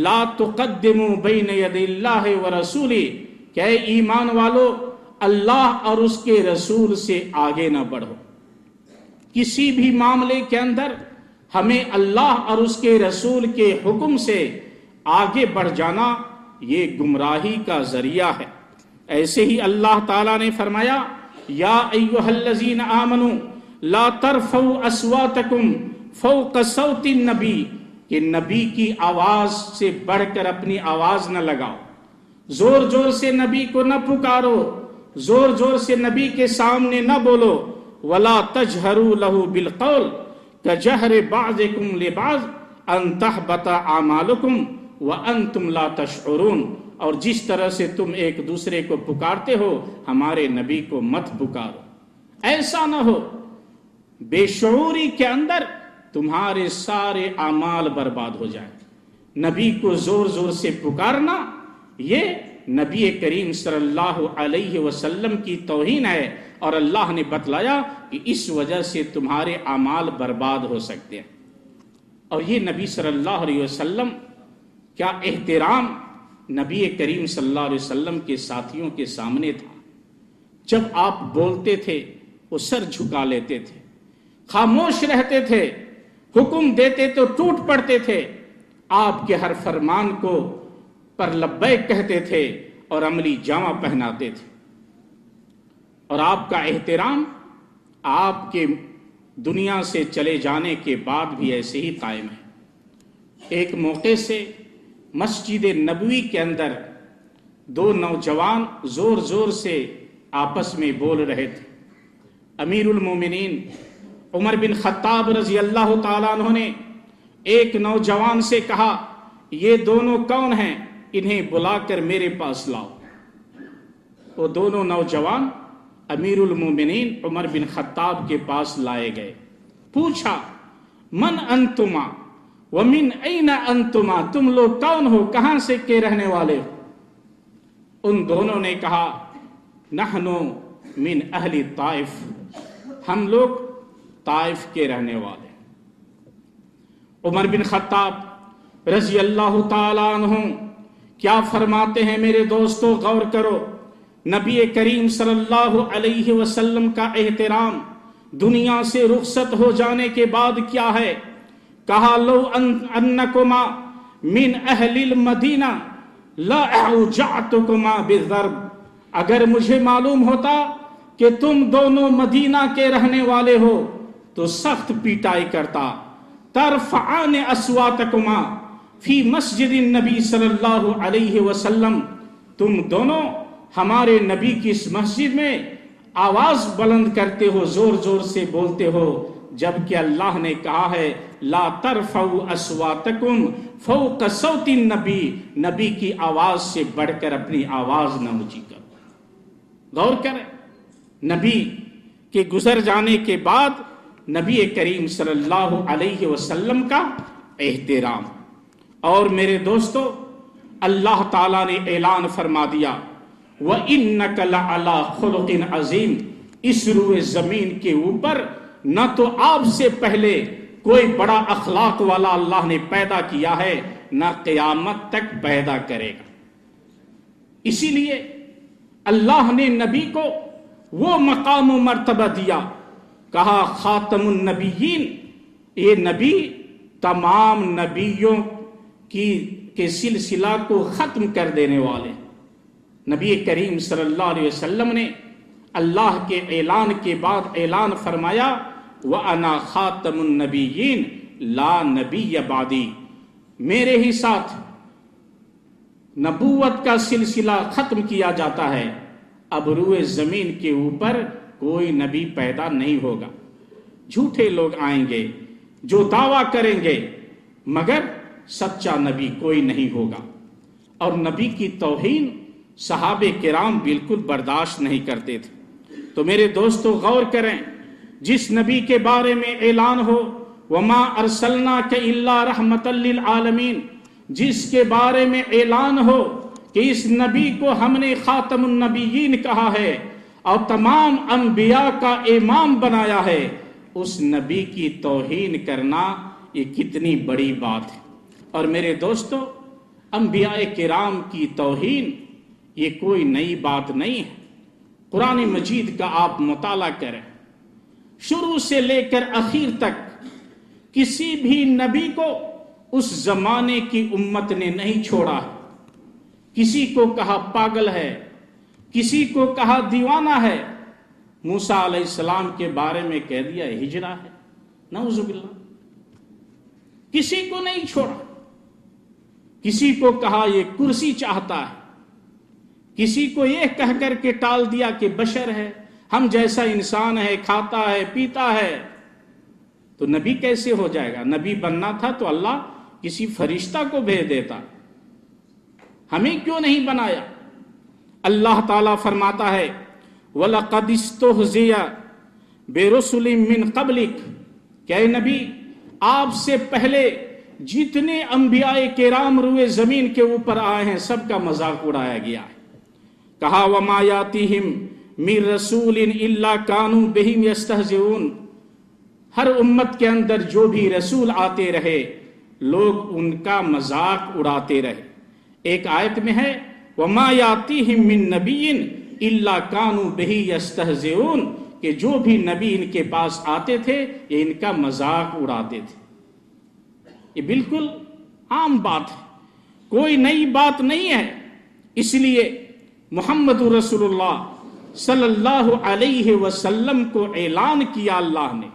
لا تقدموا بین یدی اللہ ورسولہ، کہ اے ایمان والو اللہ اور اس کے رسول سے آگے نہ بڑھو۔ کسی بھی معاملے کے اندر ہمیں اللہ اور اس کے رسول کے حکم سے آگے بڑھ جانا یہ گمراہی کا ذریعہ ہے۔ ایسے ہی اللہ تعالیٰ نے فرمایا، یا ایھا الذین آمنوا لا ترفعوا اصواتکم فوق صوت النبی، کہ نبی کی آواز سے بڑھ کر اپنی آواز نہ لگاؤ، زور زور سے نبی کو نہ پکارو، زور زور سے نبی کے سامنے نہ بولو، ولا تجہروا لہ بالقول کجہر بعضکم لبعض ان تحبط اعمالکم وانتم لا تشعرون، اور جس طرح سے تم ایک دوسرے کو پکارتے ہو ہمارے نبی کو مت پکارو۔ ایسا نہ ہو بے شعوری کے اندر تمہارے سارے اعمال برباد ہو جائیں۔ نبی کو زور زور سے پکارنا یہ نبی کریم صلی اللہ علیہ وسلم کی توہین ہے، اور اللہ نے بتلایا کہ اس وجہ سے تمہارے اعمال برباد ہو سکتے ہیں۔ اور یہ نبی صلی اللہ علیہ وسلم کیا احترام نبی کریم صلی اللہ علیہ وسلم کے ساتھیوں کے سامنے تھا۔ جب آپ بولتے تھے وہ سر جھکا لیتے تھے، خاموش رہتے تھے، حکم دیتے تو ٹوٹ پڑتے تھے، آپ کے ہر فرمان کو پر لبیک کہتے تھے اور عملی جامہ پہناتے تھے۔ اور آپ کا احترام آپ کے دنیا سے چلے جانے کے بعد بھی ایسے ہی قائم ہے۔ ایک موقع سے مسجد نبوی کے اندر دو نوجوان زور زور سے آپس میں بول رہے تھے۔ امیر المومنین عمر بن خطاب رضی اللہ تعالیٰ عنہ نے ایک نوجوان سے کہا، یہ دونوں کون ہیں؟ انہیں بلا کر میرے پاس لاؤ۔ وہ دونوں نوجوان امیر المومنین عمر بن خطاب کے پاس لائے گئے۔ پوچھا، من انتما ومن این انتما، تم لوگ کون ہو، کہاں سے کے رہنے والے ہو؟ ان دونوں نے کہا، نحن من اہل طائف، ہم لوگ طائف کے رہنے والے۔ عمر بن خطاب رضی اللہ تعالیٰ عنہ کیا فرماتے ہیں میرے دوستو، غور کرو۔ نبی کریم صلی اللہ علیہ وسلم کا احترام دنیا سے رخصت ہو جانے کے بعد کیا ہے؟ کہا، لو انکما من اہل المدینہ لا اوجعتکما بالضرب، اگر مجھے معلوم ہوتا کہ تم دونوں مدینہ کے رہنے والے ہو تو سخت پیٹائی کرتا۔ ترفعان اصواتکما فی مسجد النبی صلی اللہ علیہ وسلم، تم دونوں ہمارے نبی کی اس مسجد میں آواز بلند کرتے ہو، زور زور سے بولتے ہو، جبکہ اللہ نے کہا ہے لا ترفعوا اصواتکم فوق صوت النبی، نبی کی آواز سے بڑھ کر اپنی آواز نہ اونچی کرو۔ غور کریں، نبی کے گزر جانے کے بعد نبی کریم صلی اللہ علیہ وسلم کا احترام۔ اور میرے دوستو، اللہ تعالیٰ نے اعلان فرما دیا وَإِنَّكَ لَعَلَىٰ خُلُقٍ عَظِيمٍ، اس روئے زمین کے اوپر نہ تو آپ سے پہلے کوئی بڑا اخلاق والا اللہ نے پیدا کیا ہے، نہ قیامت تک پیدا کرے گا۔ اسی لیے اللہ نے نبی کو وہ مقام و مرتبہ دیا، کہا خاتم النبیین، یہ نبی تمام نبیوں کے سلسلہ کو ختم کر دینے والے۔ نبی کریم صلی اللہ علیہ وسلم نے اللہ کے اعلان کے بعد اعلان فرمایا وَأَنَا خَاتَمُ النَّبِيِّينَ لَا نَبِيَّ بَعْدِي، میرے ہی ساتھ نبوت کا سلسلہ ختم کیا جاتا ہے، اب روئے زمین کے اوپر کوئی نبی پیدا نہیں ہوگا۔ جھوٹے لوگ آئیں گے جو دعویٰ کریں گے، مگر سچا نبی کوئی نہیں ہوگا۔ اور نبی کی توہین صحابہ کرام بالکل برداشت نہیں کرتے تھے۔ تو میرے دوستو غور کریں، جس نبی کے بارے میں اعلان ہو وَمَا أَرْسَلْنَاكَ إِلَّا رَحْمَةً لِّلْعَالَمِينَ، جس کے بارے میں اعلان ہو کہ اس نبی کو ہم نے خاتم النبیین کہا ہے اور تمام انبیاء کا امام بنایا ہے، اس نبی کی توہین کرنا یہ کتنی بڑی بات ہے۔ اور میرے دوستو، انبیاء کرام کی توہین یہ کوئی نئی بات نہیں ہے۔ قرآن مجید کا آپ مطالعہ کریں، شروع سے لے کر آخر تک کسی بھی نبی کو اس زمانے کی امت نے نہیں چھوڑا۔ کسی کو کہا پاگل ہے، کسی کو کہا دیوانہ ہے، موسیٰ علیہ السلام کے بارے میں کہہ دیا ہجرہ ہے، نعوذ باللہ۔ کسی کو نہیں چھوڑا، کسی کو کہا یہ کرسی چاہتا ہے، کسی کو یہ کہہ کر کے ٹال دیا کہ بشر ہے، ہم جیسا انسان ہے، کھاتا ہے، پیتا ہے۔ تو نبی کیسے ہو جائے گا؟ نبی بننا تھا تو اللہ کسی فرشتہ کو بھیج دیتا، ہمیں کیوں نہیں بنایا؟ اللہ تعالیٰ فرماتا ہے وَلَقَدِ اسْتُهْزِئَ بِرُسُلٍ مِّن قَبْلِكَ، کہ اے نبی آپ سے پہلے جتنے انبیاء کرام روئے زمین کے اوپر آئے ہیں سب کا مذاق اڑایا گیا ہے۔ کہا وَمَا يَأْتِيهِم مِّن رَّسُولٍ إِلَّا كَانُوا بِهِ يَسْتَهْزِئُونَ، ہر امت کے اندر جو بھی رسول آتے رہے لوگ ان کا مذاق اڑاتے رہے۔ ایک آیت میں ہے وَمَا يَأْتِيهِم مِّن نَّبِيٍّ إِلَّا كَانُوا بِهِ يَسْتَهْزِئُونَ، کہ جو بھی نبی ان کے پاس آتے تھے یہ ان کا مذاق اڑاتے تھے۔ یہ بالکل عام بات ہے، کوئی نئی بات نہیں ہے۔ اس لیے محمد رسول اللہ صلی اللہ علیہ وسلم کو اعلان کیا اللہ نے،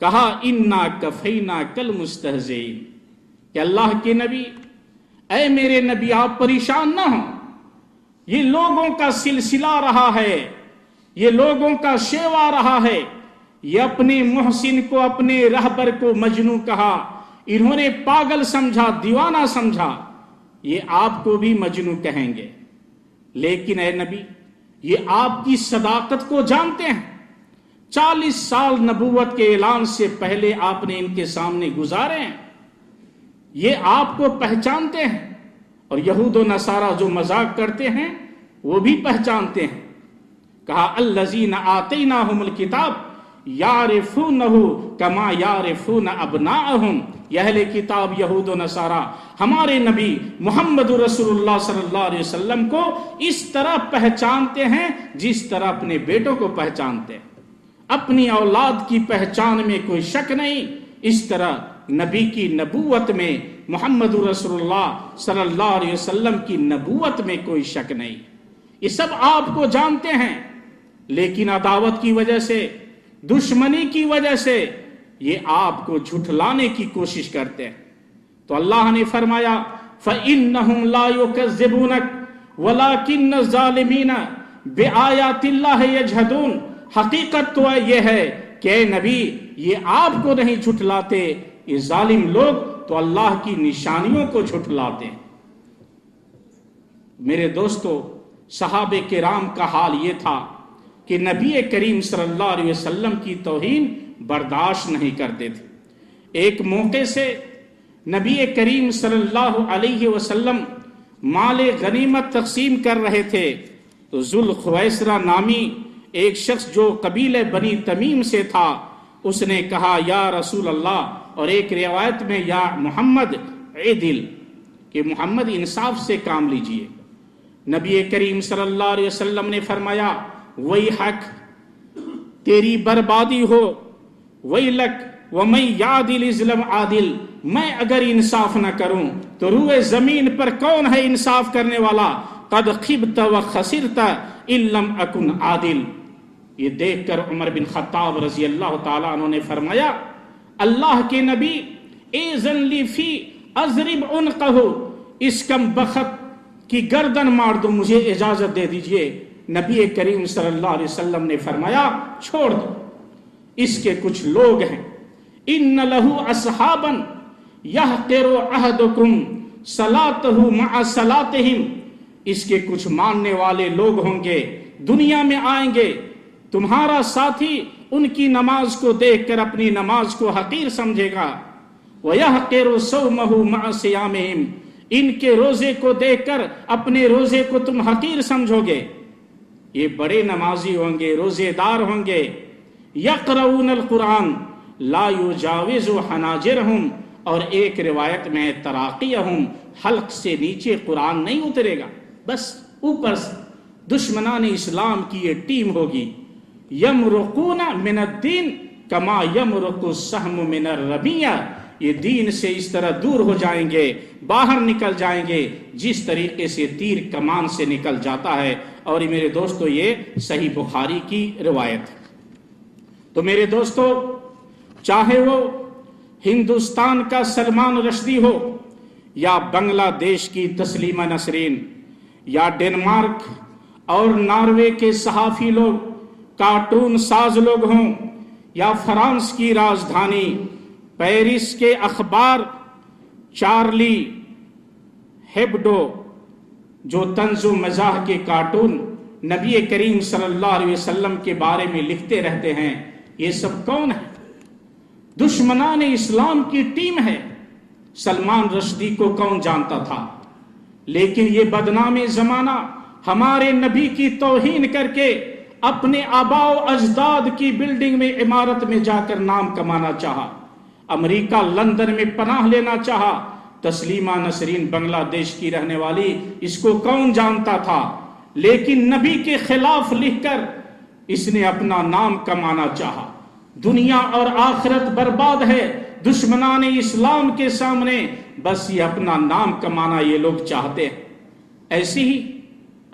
کہا اِنَّا كَفَيْنَاكَ الْمُسْتَهْزِئِينَ، کہ اللہ کے نبی، اے میرے نبی آپ پریشان نہ ہوں، یہ لوگوں کا سلسلہ رہا ہے، یہ لوگوں کا شیوا رہا ہے، یہ اپنے محسن کو، اپنے رہبر کو مجنوں کہا، انہوں نے پاگل سمجھا، دیوانہ سمجھا، یہ آپ کو بھی مجنوں کہیں گے۔ لیکن اے نبی یہ آپ کی صداقت کو جانتے ہیں، 40 سال نبوت کے اعلان سے پہلے آپ نے ان کے سامنے گزارے ہیں، یہ آپ کو پہچانتے ہیں، اور یہود و نصارہ جو مذاق کرتے ہیں وہ بھی پہچانتے ہیں۔ کہا الذین آتیناہم الکتاب یعرفونہ کما یعرفون ابناءہم، یہ اہل کتاب یہود و نصارہ ہمارے نبی محمد رسول اللہ صلی اللہ علیہ وسلم کو اس طرح پہچانتے ہیں جس طرح اپنے بیٹوں کو پہچانتے ہیں۔ اپنی اولاد کی پہچان میں کوئی شک نہیں، اس طرح نبی کی نبوت میں، محمد رسول اللہ صلی اللہ علیہ وسلم کی نبوت میں کوئی شک نہیں۔ یہ سب آپ کو جانتے ہیں، لیکن عداوت کی وجہ سے، دشمنی کی وجہ سے یہ آپ کو جھٹلانے کی کوشش کرتے ہیں۔ تو اللہ نے فرمایا فَإِنَّهُمْ لَا يُكَذِّبُونَكَ وَلَكِنَّ الظَّالِمِينَ بِآيَاتِ اللَّهِ يَجْحَدُونَ، حقیقت تو یہ ہے کہ اے نبی یہ آپ کو نہیں جھٹلاتے، یہ ظالم لوگ تو اللہ کی نشانیوں کو جھٹلاتے ہیں۔ میرے دوستو، صحابہ کرام کا حال یہ تھا کہ نبی کریم صلی اللہ علیہ وسلم کی توہین برداشت نہیں کرتے تھے۔ ایک موقع سے نبی کریم صلی اللہ علیہ وسلم مال غنیمت تقسیم کر رہے تھے تو ذوالخویسرہ نامی ایک شخص جو قبیلہ بنی تمیم سے تھا، اس نے کہا یا رسول اللہ، اور ایک روایت میں یا محمد عدل، کہ محمد انصاف سے کام لیجئے۔ نبی کریم صلی اللہ علیہ وسلم نے فرمایا ویحک، تیری بربادی ہو، ویلک ومن یعدل اظلم عادل، میں اگر انصاف نہ کروں تو روئے زمین پر کون ہے انصاف کرنے والا؟ قد خبت و خسرت ان لم اکن عادل۔ یہ دیکھ کر عمر بن خطاب رضی اللہ تعالیٰ عنہ نے فرمایا اللہ کے نبی ایذن لی فی اضرب عنقہ، اس کم بخت کی گردن مار دو، مجھے اجازت دے دیجئے۔ نبی کریم صلی اللہ علیہ وسلم نے فرمایا چھوڑ دو، اس کے کچھ لوگ ہیں، ان لہو اصحابا یحقر احدکم صلاتہ مع صلاتہم، اس کے کچھ ماننے والے لوگ ہوں گے، دنیا میں آئیں گے، تمہارا ساتھی ان کی نماز کو دیکھ کر اپنی نماز کو حقیر سمجھے گا، وَيَحْقِرُ صَوْمَهُ مَعَ صِيَامِهِمْ، ان کے روزے کو دیکھ کر اپنے روزے کو تم حقیر سمجھو گے۔ یہ بڑے نمازی ہوں گے، روزے دار ہوں گے، يَقْرَؤُونَ الْقُرْآنَ لَا يُجَاوِزُ حَنَاجِرَهُمْ، اور ایک روایت میں تراقیہم، حلق سے نیچے قرآن نہیں اترے گا، بس اوپر سے۔ دشمنان اسلام کی یہ ٹیم ہوگی، یمرقون من الدین کما یمرق السہم من الرمیہ، یہ دین سے اس طرح دور ہو جائیں گے، باہر نکل جائیں گے جس طریقے سے تیر کمان سے نکل جاتا ہے۔ اور میرے دوستو یہ صحیح بخاری کی روایت ہے۔ تو میرے دوستو، چاہے وہ ہندوستان کا سلمان رشدی ہو، یا بنگلہ دیش کی تسلیمہ نسرین، یا ڈنمارک اور ناروے کے صحافی لوگ، کارٹون ساز لوگ ہوں، یا فرانس کی راجدھانی پیرس کے اخبار چارلی ہیبڈو جو طنز و مزاح کے کارٹون نبی کریم صلی اللہ علیہ وسلم کے بارے میں لکھتے رہتے ہیں، یہ سب کون ہے؟ دشمنان اسلام کی ٹیم ہے۔ سلمان رشدی کو کون جانتا تھا؟ لیکن یہ بدنام زمانہ ہمارے نبی کی توہین کر کے اپنے آباء و اجداد کی بلڈنگ میں، عمارت میں جا کر نام کمانا چاہا، امریکہ لندن میں پناہ لینا چاہا۔ تسلیمہ نسرین بنگلہ دیش کی رہنے والی، اس کو کون جانتا تھا؟ لیکن نبی کے خلاف لکھ کر اس نے اپنا نام کمانا چاہا۔ دنیا اور آخرت برباد ہے دشمنان اسلام کے سامنے، بس یہ اپنا نام کمانا یہ لوگ چاہتے ہیں۔ ایسی ہی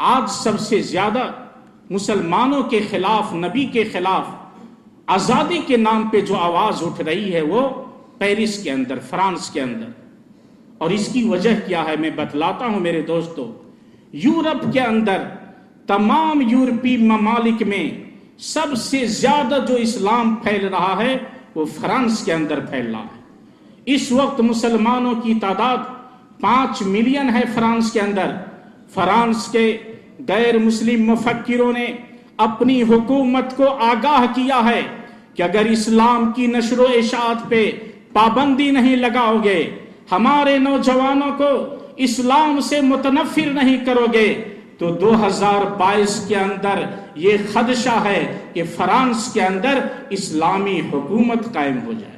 آج سب سے زیادہ مسلمانوں کے خلاف، نبی کے خلاف آزادی کے نام پہ جو آواز اٹھ رہی ہے وہ پیرس کے اندر، فرانس کے اندر۔ اور اس کی وجہ کیا ہے میں بتلاتا ہوں میرے دوستو۔ یورپ کے اندر تمام یورپی ممالک میں سب سے زیادہ جو اسلام پھیل رہا ہے وہ فرانس کے اندر پھیل رہا ہے۔ اس وقت مسلمانوں کی تعداد 5 ملین ہے فرانس کے اندر۔ فرانس کے غیر مسلم مفکروں نے اپنی حکومت کو آگاہ کیا ہے کہ اگر اسلام کی نشر و اشاعت پہ پابندی نہیں لگاؤ گے، ہمارے نوجوانوں کو اسلام سے متنفر نہیں کرو گے، تو 2022 کے اندر یہ خدشہ ہے کہ فرانس کے اندر اسلامی حکومت قائم ہو جائے۔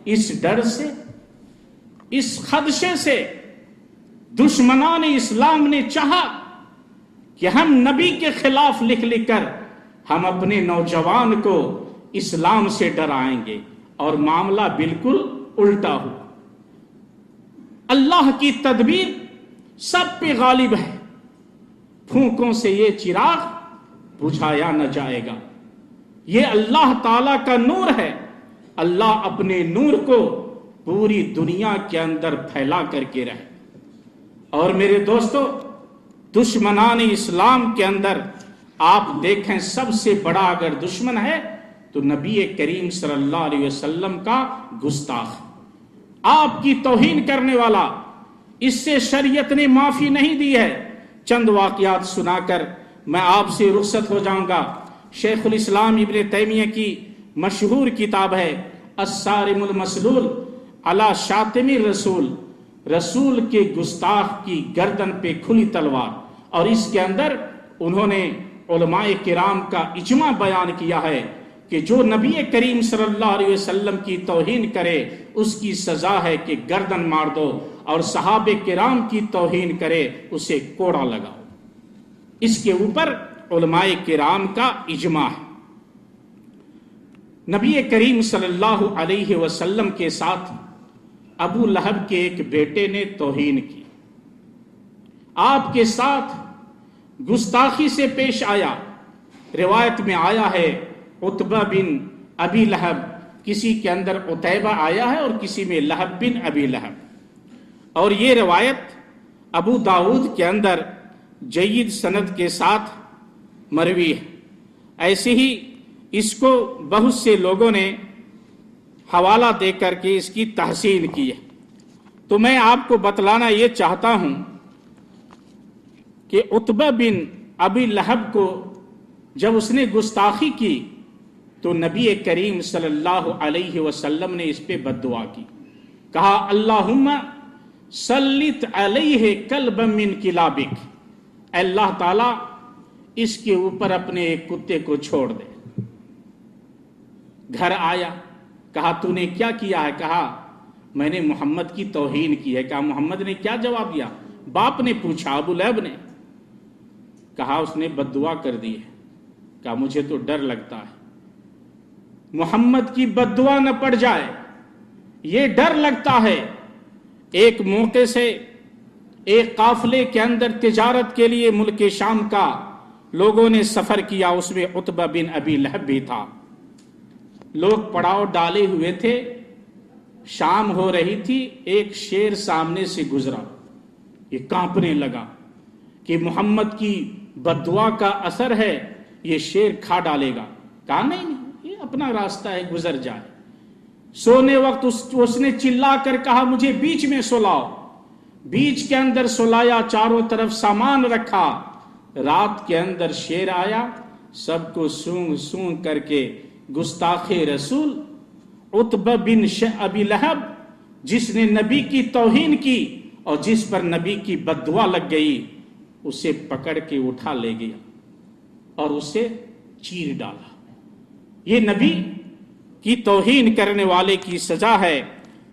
اس ڈر سے، اس خدشے سے دشمنان اسلام نے چاہا کہ ہم نبی کے خلاف لکھ لکھ کر ہم اپنے نوجوان کو اسلام سے ڈرائیں گے، اور معاملہ بالکل الٹا ہوا۔ اللہ کی تدبیر سب پہ غالب ہے، پھونکوں سے یہ چراغ بجھایا نہ جائے گا۔ یہ اللہ تعالی کا نور ہے، اللہ اپنے نور کو پوری دنیا کے اندر پھیلا کر کے رہے۔ اور میرے دوستو، دشمنان اسلام کے اندر آپ دیکھیں سب سے بڑا اگر دشمن ہے تو نبی کریم صلی اللہ علیہ وسلم کا گستاخ، آپ کی توہین کرنے والا، اس سے شریعت نے معافی نہیں دی ہے۔ چند واقعات سنا کر میں آپ سے رخصت ہو جاؤں گا۔ شیخ الاسلام ابن تیمیہ کی مشہور کتاب ہے الصارم المسلول علی شاتم الرسول، رسول کے گستاخ کی گردن پہ کھلی تلوار، اور اس کے اندر انہوں نے علماء کرام کا اجماع بیان کیا ہے کہ جو نبی کریم صلی اللہ علیہ وسلم کی توہین کرے اس کی سزا ہے کہ گردن مار دو، اور صحابہ کرام کی توہین کرے اسے کوڑا لگاؤ۔ اس کے اوپر علماء کرام کا اجماع ہے۔ نبی کریم صلی اللہ علیہ وسلم کے ساتھ ابو لہب کے ایک بیٹے نے توہین کی، آپ کے ساتھ گستاخی سے پیش آیا۔ روایت میں آیا ہے عتبہ بن ابی لہب، کسی کے اندر عتیبہ آیا ہے اور کسی میں لہب بن ابی لہب، اور یہ روایت ابو داؤد کے اندر جید سند کے ساتھ مروی ہے۔ ایسے ہی اس کو بہت سے لوگوں نے حوالہ دے کر کے اس کی تحسین کی ہے۔ تو میں آپ کو بتلانا یہ چاہتا ہوں کہ عتبہ بن ابی لہب کو جب اس نے گستاخی کی تو نبی کریم صلی اللہ علیہ وسلم نے اس پہ بد دعا کی، کہا اللہم سلط علیہ کلبا من کلابک، اللہ تعالیٰ اس کے اوپر اپنے ایک کتے کو چھوڑ دے۔ گھر آیا، کہا تو نے کیا کیا ہے؟ کہا میں نے محمد کی توہین کی ہے۔ کہا محمد نے کیا جواب دیا؟ باپ نے پوچھا، ابو لہب نے کہا اس نے بد دعا کر دی ہے۔ کہا مجھے تو ڈر لگتا ہے محمد کی بد دعا نہ پڑ جائے، یہ ڈر لگتا ہے۔ ایک موقع سے ایک قافلے کے اندر تجارت کے لیے ملک شام کا لوگوں نے سفر کیا، اس میں عتبہ بن ابی لہب بھی تھا۔ لوگ پڑاؤ ڈالے ہوئے تھے، شام ہو رہی تھی، ایک شیر سامنے سے گزرا، یہ کانپنے لگا کہ محمد کی بد دعا کا اثر ہے، یہ شیر کھا ڈالے گا۔ کہا نہیں، یہ اپنا راستہ ہے، گزر جائے۔ سونے وقت اس نے چلا کر کہا مجھے بیچ میں سلاؤ، بیچ کے اندر سلایا، چاروں طرف سامان رکھا۔ رات کے اندر شیر آیا، سب کو سونگ سونگ کر کے گستاخ رسول عتبہ بن ابی لہب، جس نے نبی کی توہین کی اور جس پر نبی کی بد دعا لگ گئی، اسے پکڑ کے اٹھا لے گیا اور اسے چیر ڈالا۔ یہ نبی کی توہین کرنے والے کی سزا ہے۔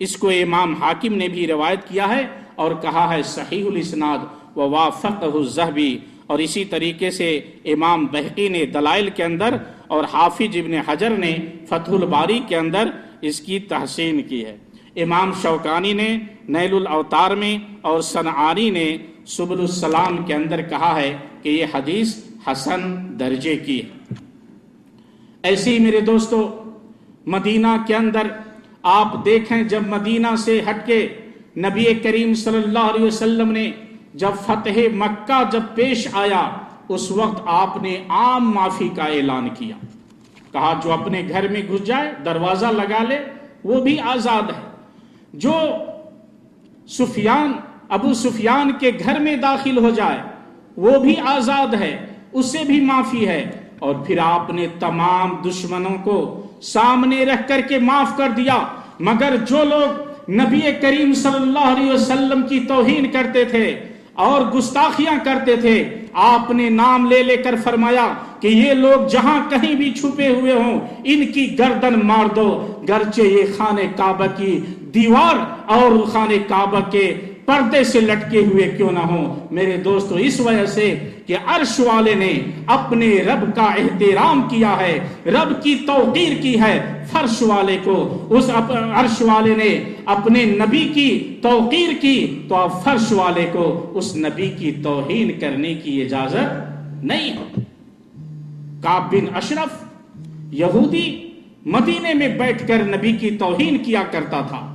اس کو امام حاکم نے بھی روایت کیا ہے اور کہا ہے صحیح الاسناد ووافقہ الذہبی، اور اسی طریقے سے امام بہقی نے دلائل کے اندر اور حافظ ابن حجر نے فتح الباری کے اندر اس کی تحسین کی ہے۔ امام شوکانی نے نیل الاوتار میں اور صنعانی نے سبل السلام کے اندر کہا ہے کہ یہ حدیث حسن درجے کی ہے۔ ایسے ہی میرے دوستو، مدینہ کے اندر آپ دیکھیں، جب مدینہ سے ہٹ کے نبی کریم صلی اللہ علیہ وسلم نے جب فتح مکہ جب پیش آیا، اس وقت آپ نے عام معافی کا اعلان کیا، کہا جو اپنے گھر میں گھس جائے دروازہ لگا لے وہ بھی آزاد ہے، جو ابو سفیان کے گھر میں داخل ہو جائے وہ بھی آزاد ہے، اسے بھی معافی ہے۔ اور پھر آپ نے تمام دشمنوں کو سامنے رکھ کر کے معاف کر دیا، مگر جو لوگ نبی کریم صلی اللہ علیہ وسلم کی توہین کرتے تھے اور گستاخیاں کرتے تھے، آپ نے نام لے لے کر فرمایا کہ یہ لوگ جہاں کہیں بھی چھپے ہوئے ہوں ان کی گردن مار دو، گرچہ یہ خانہ کعبہ کی دیوار اور خانہ کعبہ کے پردے سے لٹکے ہوئے کیوں نہ ہوں۔ میرے دوستو، اس وجہ سے کہ عرش والے نے اپنے رب کا احترام کیا ہے، رب کی توقیر کی ہے، فرش والے کو اس عرش والے نے اپنے نبی کی توقیر کی، تو اب فرش والے کو اس نبی کی توہین کرنے کی اجازت نہیں ہے۔ کعب بن اشرف یہودی مدینے میں بیٹھ کر نبی کی توہین کیا کرتا تھا۔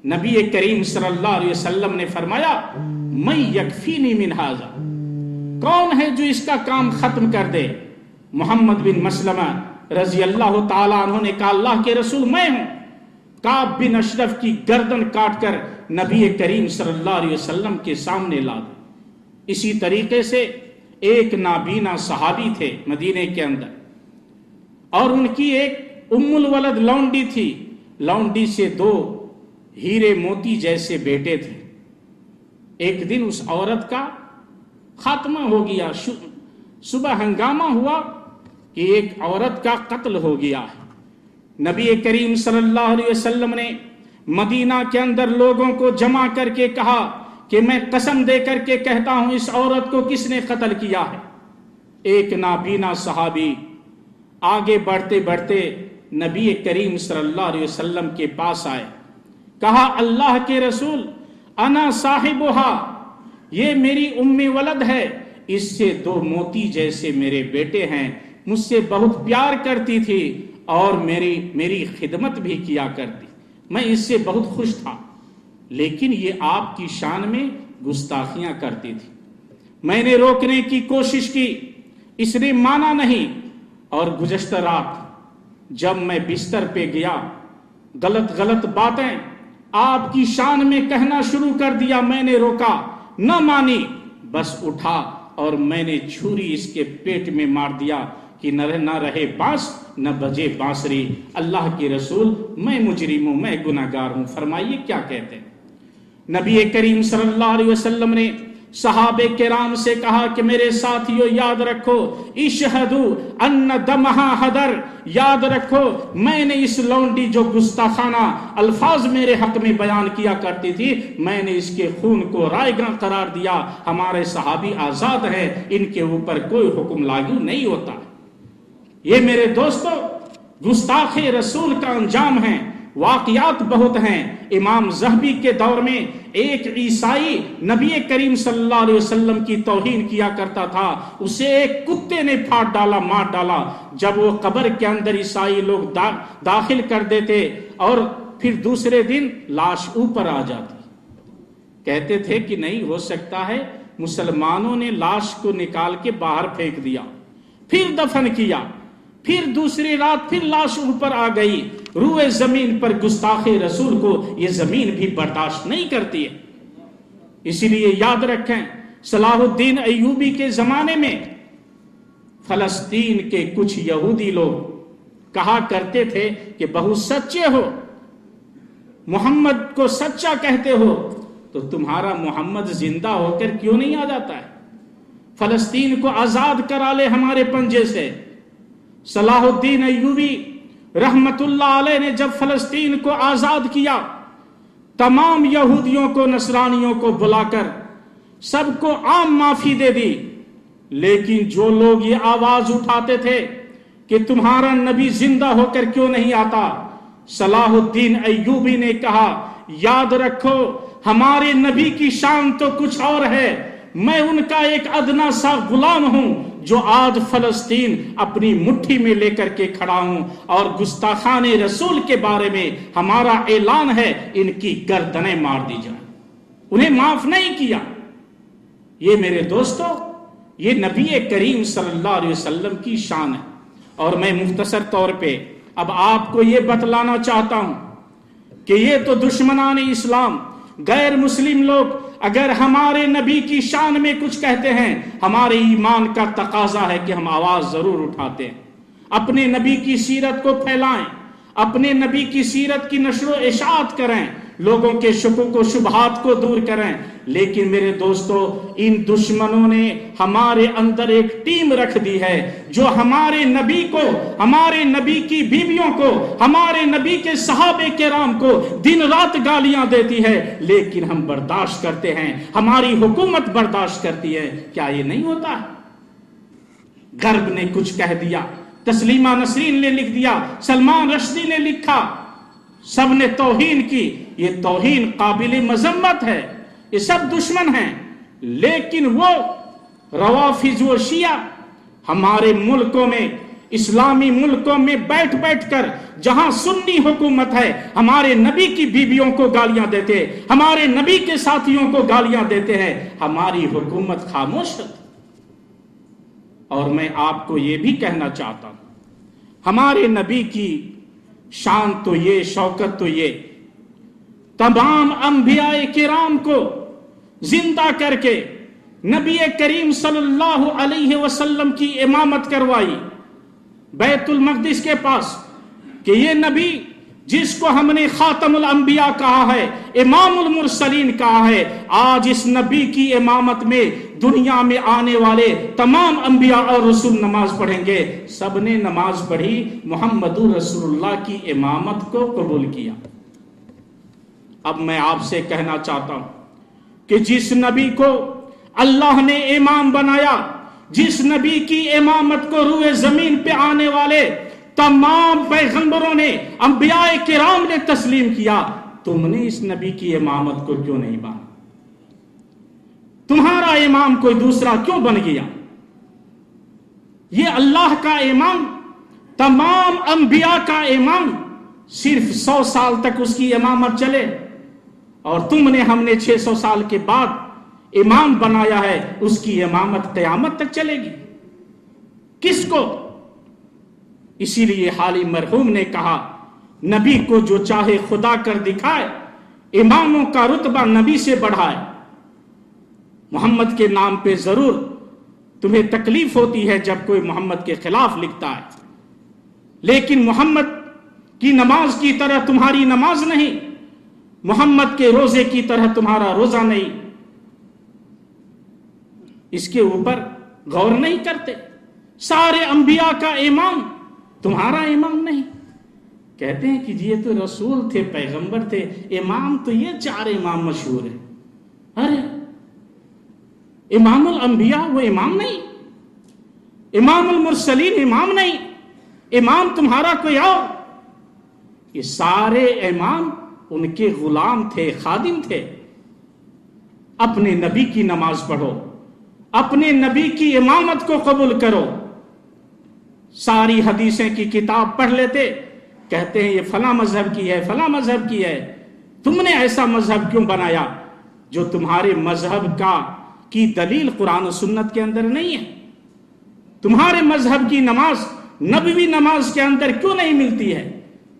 نبی کریم صلی اللہ علیہ وسلم نے فرمایا من یکفینی من ھذا، کون ہے جو اس کا کام ختم کر دے؟ محمد بن مسلمہ رضی اللہ تعالیٰ عنہ نے کہا اللہ کے رسول میں ہوں۔ کعب بن اشرف کی گردن کاٹ کر نبی کریم صلی اللہ علیہ وسلم کے سامنے لا دو۔ اسی طریقے سے ایک نابینا صحابی تھے مدینے کے اندر، اور ان کی ایک ام الولد لونڈی تھی، لونڈی سے 2 ہیرے موتی جیسے بیٹے تھے۔ ایک دن اس عورت کا خاتمہ ہو گیا، صبح ہنگامہ ہوا کہ ایک عورت کا قتل ہو گیا ہے۔ نبی کریم صلی اللہ علیہ وسلم نے مدینہ کے اندر لوگوں کو جمع کر کے کہا کہ میں قسم دے کر کے کہتا ہوں اس عورت کو کس نے قتل کیا ہے؟ ایک نابینا صحابی آگے بڑھتے بڑھتے نبی کریم صلی اللہ علیہ وسلم کے پاس آئے، کہا اللہ کے رسول انا صاحبہا، یہ میری ام ولد ہے، اس سے 2 موتی جیسے میرے بیٹے ہیں، مجھ سے بہت پیار کرتی تھی اور میری خدمت بھی کیا کرتی، میں اس سے بہت خوش تھا، لیکن یہ آپ کی شان میں گستاخیاں کرتی تھی۔ میں نے روکنے کی کوشش کی، اس نے مانا نہیں، اور گزشتہ رات جب میں بستر پہ گیا غلط باتیں آپ کی شان میں کہنا شروع کر دیا، میں نے روکا، نہ مانی، بس اٹھا اور میں نے چھری اس کے پیٹ میں مار دیا کہ نہ رہے بانس نہ بجے بانسری۔ اللہ کے رسول میں مجرم ہوں، میں گناہگار ہوں، فرمائیے کیا کہتے ہیں؟ نبی کریم صلی اللہ علیہ وسلم نے صحابہ کرام سے کہا کہ میرے ساتھیو یاد رکھو، اشہدو ان دمہا حدر، یاد رکھو میں نے اس لونڈی جو گستاخانہ الفاظ میرے حق میں بیان کیا کرتی تھی، میں نے اس کے خون کو رائگاں قرار دیا، ہمارے صحابی آزاد ہیں، ان کے اوپر کوئی حکم لاگو نہیں ہوتا۔ یہ میرے دوستو گستاخ رسول کا انجام ہے۔ واقعات بہت ہیں۔ امام ذہبی کے دور میں ایک عیسائی نبی کریم صلی اللہ علیہ وسلم کی توہین کیا کرتا تھا، اسے ایک کتے نے پھاڑ ڈالا، مار ڈالا۔ جب وہ قبر کے اندر عیسائی لوگ داخل کر دیتے اور پھر دوسرے دن لاش اوپر آ جاتی، کہتے تھے کہ نہیں ہو سکتا ہے، مسلمانوں نے لاش کو نکال کے باہر پھینک دیا، پھر دفن کیا، پھر دوسری رات پھر لاش اوپر آ گئی۔ روئے زمین پر گستاخ رسول کو یہ زمین بھی برداشت نہیں کرتی ہے۔ اسی لیے یاد رکھیں، صلاح الدین ایوبی کے زمانے میں فلسطین کے کچھ یہودی لوگ کہا کرتے تھے کہ بہت سچے ہو، محمد کو سچا کہتے ہو، تو تمہارا محمد زندہ ہو کر کیوں نہیں آ جاتا ہے؟ فلسطین کو آزاد کرا لے ہمارے پنجے سے۔ صلاح الدین ایوبی رحمت اللہ علیہ نے جب فلسطین کو آزاد کیا، تمام یہودیوں کو نصرانیوں کو بلا کر سب کو عام معافی دے دی، لیکن جو لوگ یہ آواز اٹھاتے تھے کہ تمہارا نبی زندہ ہو کر کیوں نہیں آتا، صلاح الدین ایوبی نے کہا یاد رکھو ہمارے نبی کی شان تو کچھ اور ہے، میں ان کا ایک ادنا سا غلام ہوں جو آج فلسطین اپنی مٹھی میں لے کر کے کھڑا ہوں، اور گستاخان رسول کے بارے میں ہمارا اعلان ہے ان کی گردنیں مار دی جائیں۔ انہیں معاف نہیں کیا۔ یہ میرے دوستو یہ نبی کریم صلی اللہ علیہ وسلم کی شان ہے۔ اور میں مختصر طور پہ اب آپ کو یہ بتلانا چاہتا ہوں کہ یہ تو دشمنان اسلام، غیر مسلم لوگ اگر ہمارے نبی کی شان میں کچھ کہتے ہیں، ہمارے ایمان کا تقاضا ہے کہ ہم آواز ضرور اٹھاتے ہیں، اپنے نبی کی سیرت کو پھیلائیں، اپنے نبی کی سیرت کی نشر و اشاعت کریں، لوگوں کے شکوک و شبہات کو دور کریں۔ لیکن میرے دوستو ان دشمنوں نے ہمارے اندر ایک ٹیم رکھ دی ہے جو ہمارے نبی کو، ہمارے نبی کی بیویوں کو، ہمارے نبی کے صحابہ کرام کو دن رات گالیاں دیتی ہے، لیکن ہم برداشت کرتے ہیں، ہماری حکومت برداشت کرتی ہے۔ کیا یہ نہیں ہوتا؟ غرب نے کچھ کہہ دیا، تسلیمہ نسرین نے لکھ دیا، سلمان رشدی نے لکھا، سب نے توہین کی۔ یہ توہین قابل مذمت ہے، یہ سب دشمن ہیں، لیکن وہ روافض و شیعہ ہمارے ملکوں میں، اسلامی ملکوں میں بیٹھ بیٹھ کر جہاں سنی حکومت ہے، ہمارے نبی کی بیویوں کو گالیاں دیتے، ہمارے نبی کے ساتھیوں کو گالیاں دیتے ہیں، ہماری حکومت خاموش ہے۔ اور میں آپ کو یہ بھی کہنا چاہتا ہوں، ہمارے نبی کی شان تو یہ، شوکت تو یہ، تمام انبیاء کرام کو زندہ کر کے نبی کریم صلی اللہ علیہ وسلم کی امامت کروائی بیت المقدس کے پاس، کہ یہ نبی جس کو ہم نے خاتم الانبیاء کہا ہے، امام المرسلین کہا ہے، آج اس نبی کی امامت میں دنیا میں آنے والے تمام انبیاء اور رسول نماز پڑھیں گے۔ سب نے نماز پڑھی، محمد رسول اللہ کی امامت کو قبول کیا۔ اب میں آپ سے کہنا چاہتا ہوں کہ جس نبی کو اللہ نے امام بنایا، جس نبی کی امامت کو روئے زمین پہ آنے والے تمام پیغمبروں نے، انبیاء کرام نے تسلیم کیا، تم نے اس نبی کی امامت کو کیوں نہیں مانا؟ تمہارا امام کوئی دوسرا کیوں بن گیا؟ یہ اللہ کا امام، تمام انبیاء کا امام، صرف 100 سال تک اس کی امامت چلے، اور تم نے، ہم نے 600 سال کے بعد امام بنایا ہے، اس کی امامت قیامت تک چلے گی؟ کس کو؟ اسی لیے حالی مرحوم نے کہا، نبی کو جو چاہے خدا کر دکھائے، اماموں کا رتبہ نبی سے بڑھائے۔ محمد کے نام پہ ضرور تمہیں تکلیف ہوتی ہے جب کوئی محمد کے خلاف لکھتا ہے، لیکن محمد کی نماز کی طرح تمہاری نماز نہیں، محمد کے روزے کی طرح تمہارا روزہ نہیں۔ اس کے اوپر غور نہیں کرتے۔ سارے انبیاء کا امام، تمہارا امام نہیں۔ کہتے ہیں کہ یہ تو رسول تھے، پیغمبر تھے، امام تو یہ 4 امام مشہور ہیں۔ ارے امام الانبیاء وہ امام نہیں، امام المرسلین امام نہیں، امام تمہارا کوئی اور۔ یہ سارے امام ان کے غلام تھے، خادم تھے۔ اپنے نبی کی نماز پڑھو، اپنے نبی کی امامت کو قبول کرو۔ ساری حدیثیں کی کتاب پڑھ لیتے، کہتے ہیں یہ فلاں مذہب کی ہے، فلاں مذہب کی ہے۔ تم نے ایسا مذہب کیوں بنایا جو تمہارے مذہب کی دلیل قرآن و سنت کے اندر نہیں ہے؟ تمہارے مذہب کی نماز نبوی نماز کے اندر کیوں نہیں ملتی ہے؟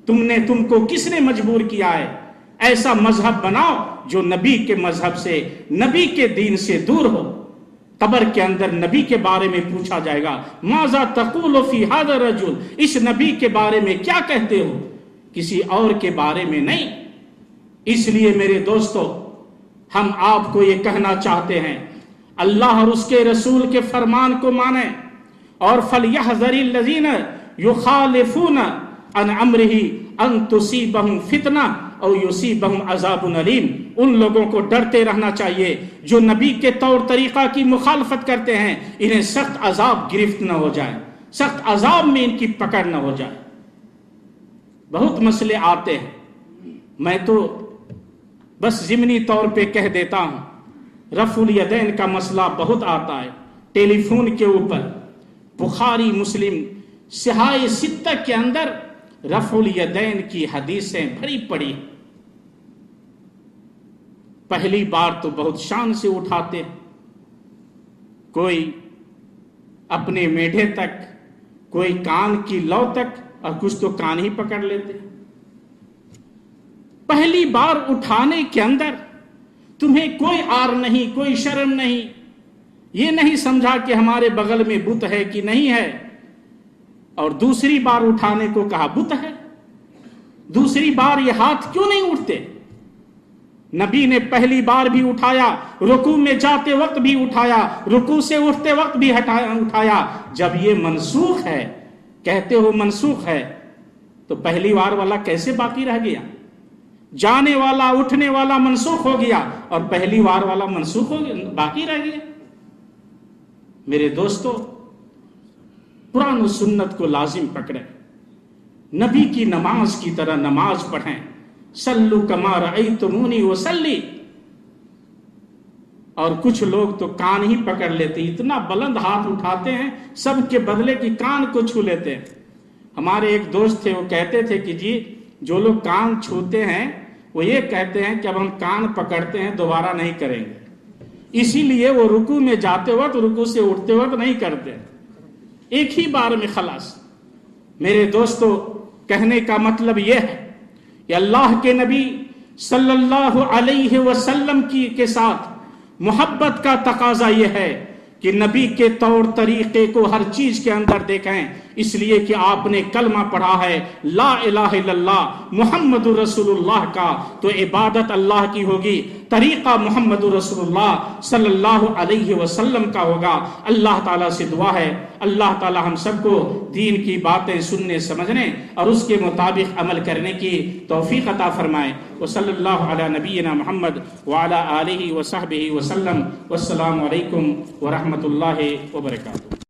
تم کو کس نے مجبور کیا ہے؟ ایسا مذہب بناؤ جو نبی کے مذہب سے، نبی کے دین سے دور ہو۔ قبر کے اندر نبی کے بارے میں پوچھا جائے گا، ماذا تقول فی ھذا الرجل، اس نبی کے بارے میں کیا کہتے ہو؟ کسی اور کے بارے میں نہیں۔ اس لیے میرے دوستو، ہم آپ کو یہ کہنا چاہتے ہیں، اللہ اور اس کے رسول کے فرمان کو مانیں، اور فَلْيَحْذَرِ الَّذِينَ يُخَالِفُونَ عَنْ أَمْرِهِ أَن تُصِيبَهُمْ فِتْنَةٌ أَوْ يُصِيبَهُمْ عَذَابٌ أَلِيمٌ۔ ان لوگوں کو ڈرتے رہنا چاہیے جو نبی کے طور طریقہ کی مخالفت کرتے ہیں، انہیں سخت عذاب گرفت نہ ہو جائے، سخت عذاب میں ان کی پکڑ نہ ہو جائے۔ بہت مسئلے آتے ہیں، میں تو بس ضمنی طور پہ کہہ دیتا ہوں۔ رفع الیدین کا مسئلہ بہت آتا ہے ٹیلی فون کے اوپر۔ بخاری مسلم صحاح ستہ کے اندر رفع الیدین کی حدیثیں بھری پڑی۔ پہلی بار تو بہت شان سے اٹھاتے، کوئی اپنے میڈے تک، کوئی کان کی لو تک، اور کچھ تو کان ہی پکڑ لیتے۔ پہلی بار اٹھانے کے اندر تمہیں کوئی آر نہیں، کوئی شرم نہیں، یہ نہیں سمجھا کہ ہمارے بغل میں بت ہے کہ نہیں ہے، اور دوسری بار اٹھانے کو کہا بت ہے۔ دوسری بار یہ ہاتھ کیوں نہیں اٹھتے؟ نبی نے پہلی بار بھی اٹھایا، رکوع میں جاتے وقت بھی اٹھایا، رکوع سے اٹھتے وقت بھی اٹھایا۔ جب یہ منسوخ ہے، کہتے ہو منسوخ ہے، تو پہلی بار والا کیسے باقی رہ گیا؟ جانے والا، اٹھنے والا منسوخ ہو گیا، اور پہلی بار والا منسوخ ہو گیا، باقی رہ گیا۔ میرے دوستو، قرآن و سنت کو لازم پکڑیں، نبی کی نماز کی طرح نماز پڑھیں۔ صلو کما رأیتمونی وصلی۔ اور کچھ لوگ تو کان ہی پکڑ لیتے، اتنا بلند ہاتھ اٹھاتے ہیں، سب کے بدلے کی کان کو چھو لیتے ہیں۔ ہمارے ایک دوست تھے، وہ کہتے تھے کہ جی جو لوگ کان چھوتے ہیں وہ یہ کہتے ہیں کہ اب ہم کان پکڑتے ہیں، دوبارہ نہیں کریں گے، اسی لیے وہ رکوع میں جاتے وقت، رکوع سے اٹھتے وقت نہیں کرتے۔ ایک ہی بار میں خلاص۔ میرے دوستو، کہنے کا مطلب یہ ہے کہ اللہ کے نبی صلی اللہ علیہ وسلم کے ساتھ محبت کا تقاضا یہ ہے کہ نبی کے طور طریقے کو ہر چیز کے اندر دیکھیں، اس لیے کہ آپ نے کلمہ پڑھا ہے لا الہ الا اللہ محمد رسول اللہ کا، تو عبادت اللہ کی ہوگی، طریقہ محمد رسول اللہ صلی اللہ علیہ وسلم کا ہوگا۔ اللہ تعالیٰ سے دعا ہے اللہ تعالیٰ ہم سب کو دین کی باتیں سننے سمجھنے اور اس کے مطابق عمل کرنے کی توفیق عطا فرمائے۔ وصلی اللہ علی نبینا محمد وعلی آلہ وصحبہ وسلم، والسلام علیکم ورحمۃ اللہ وبرکاتہ۔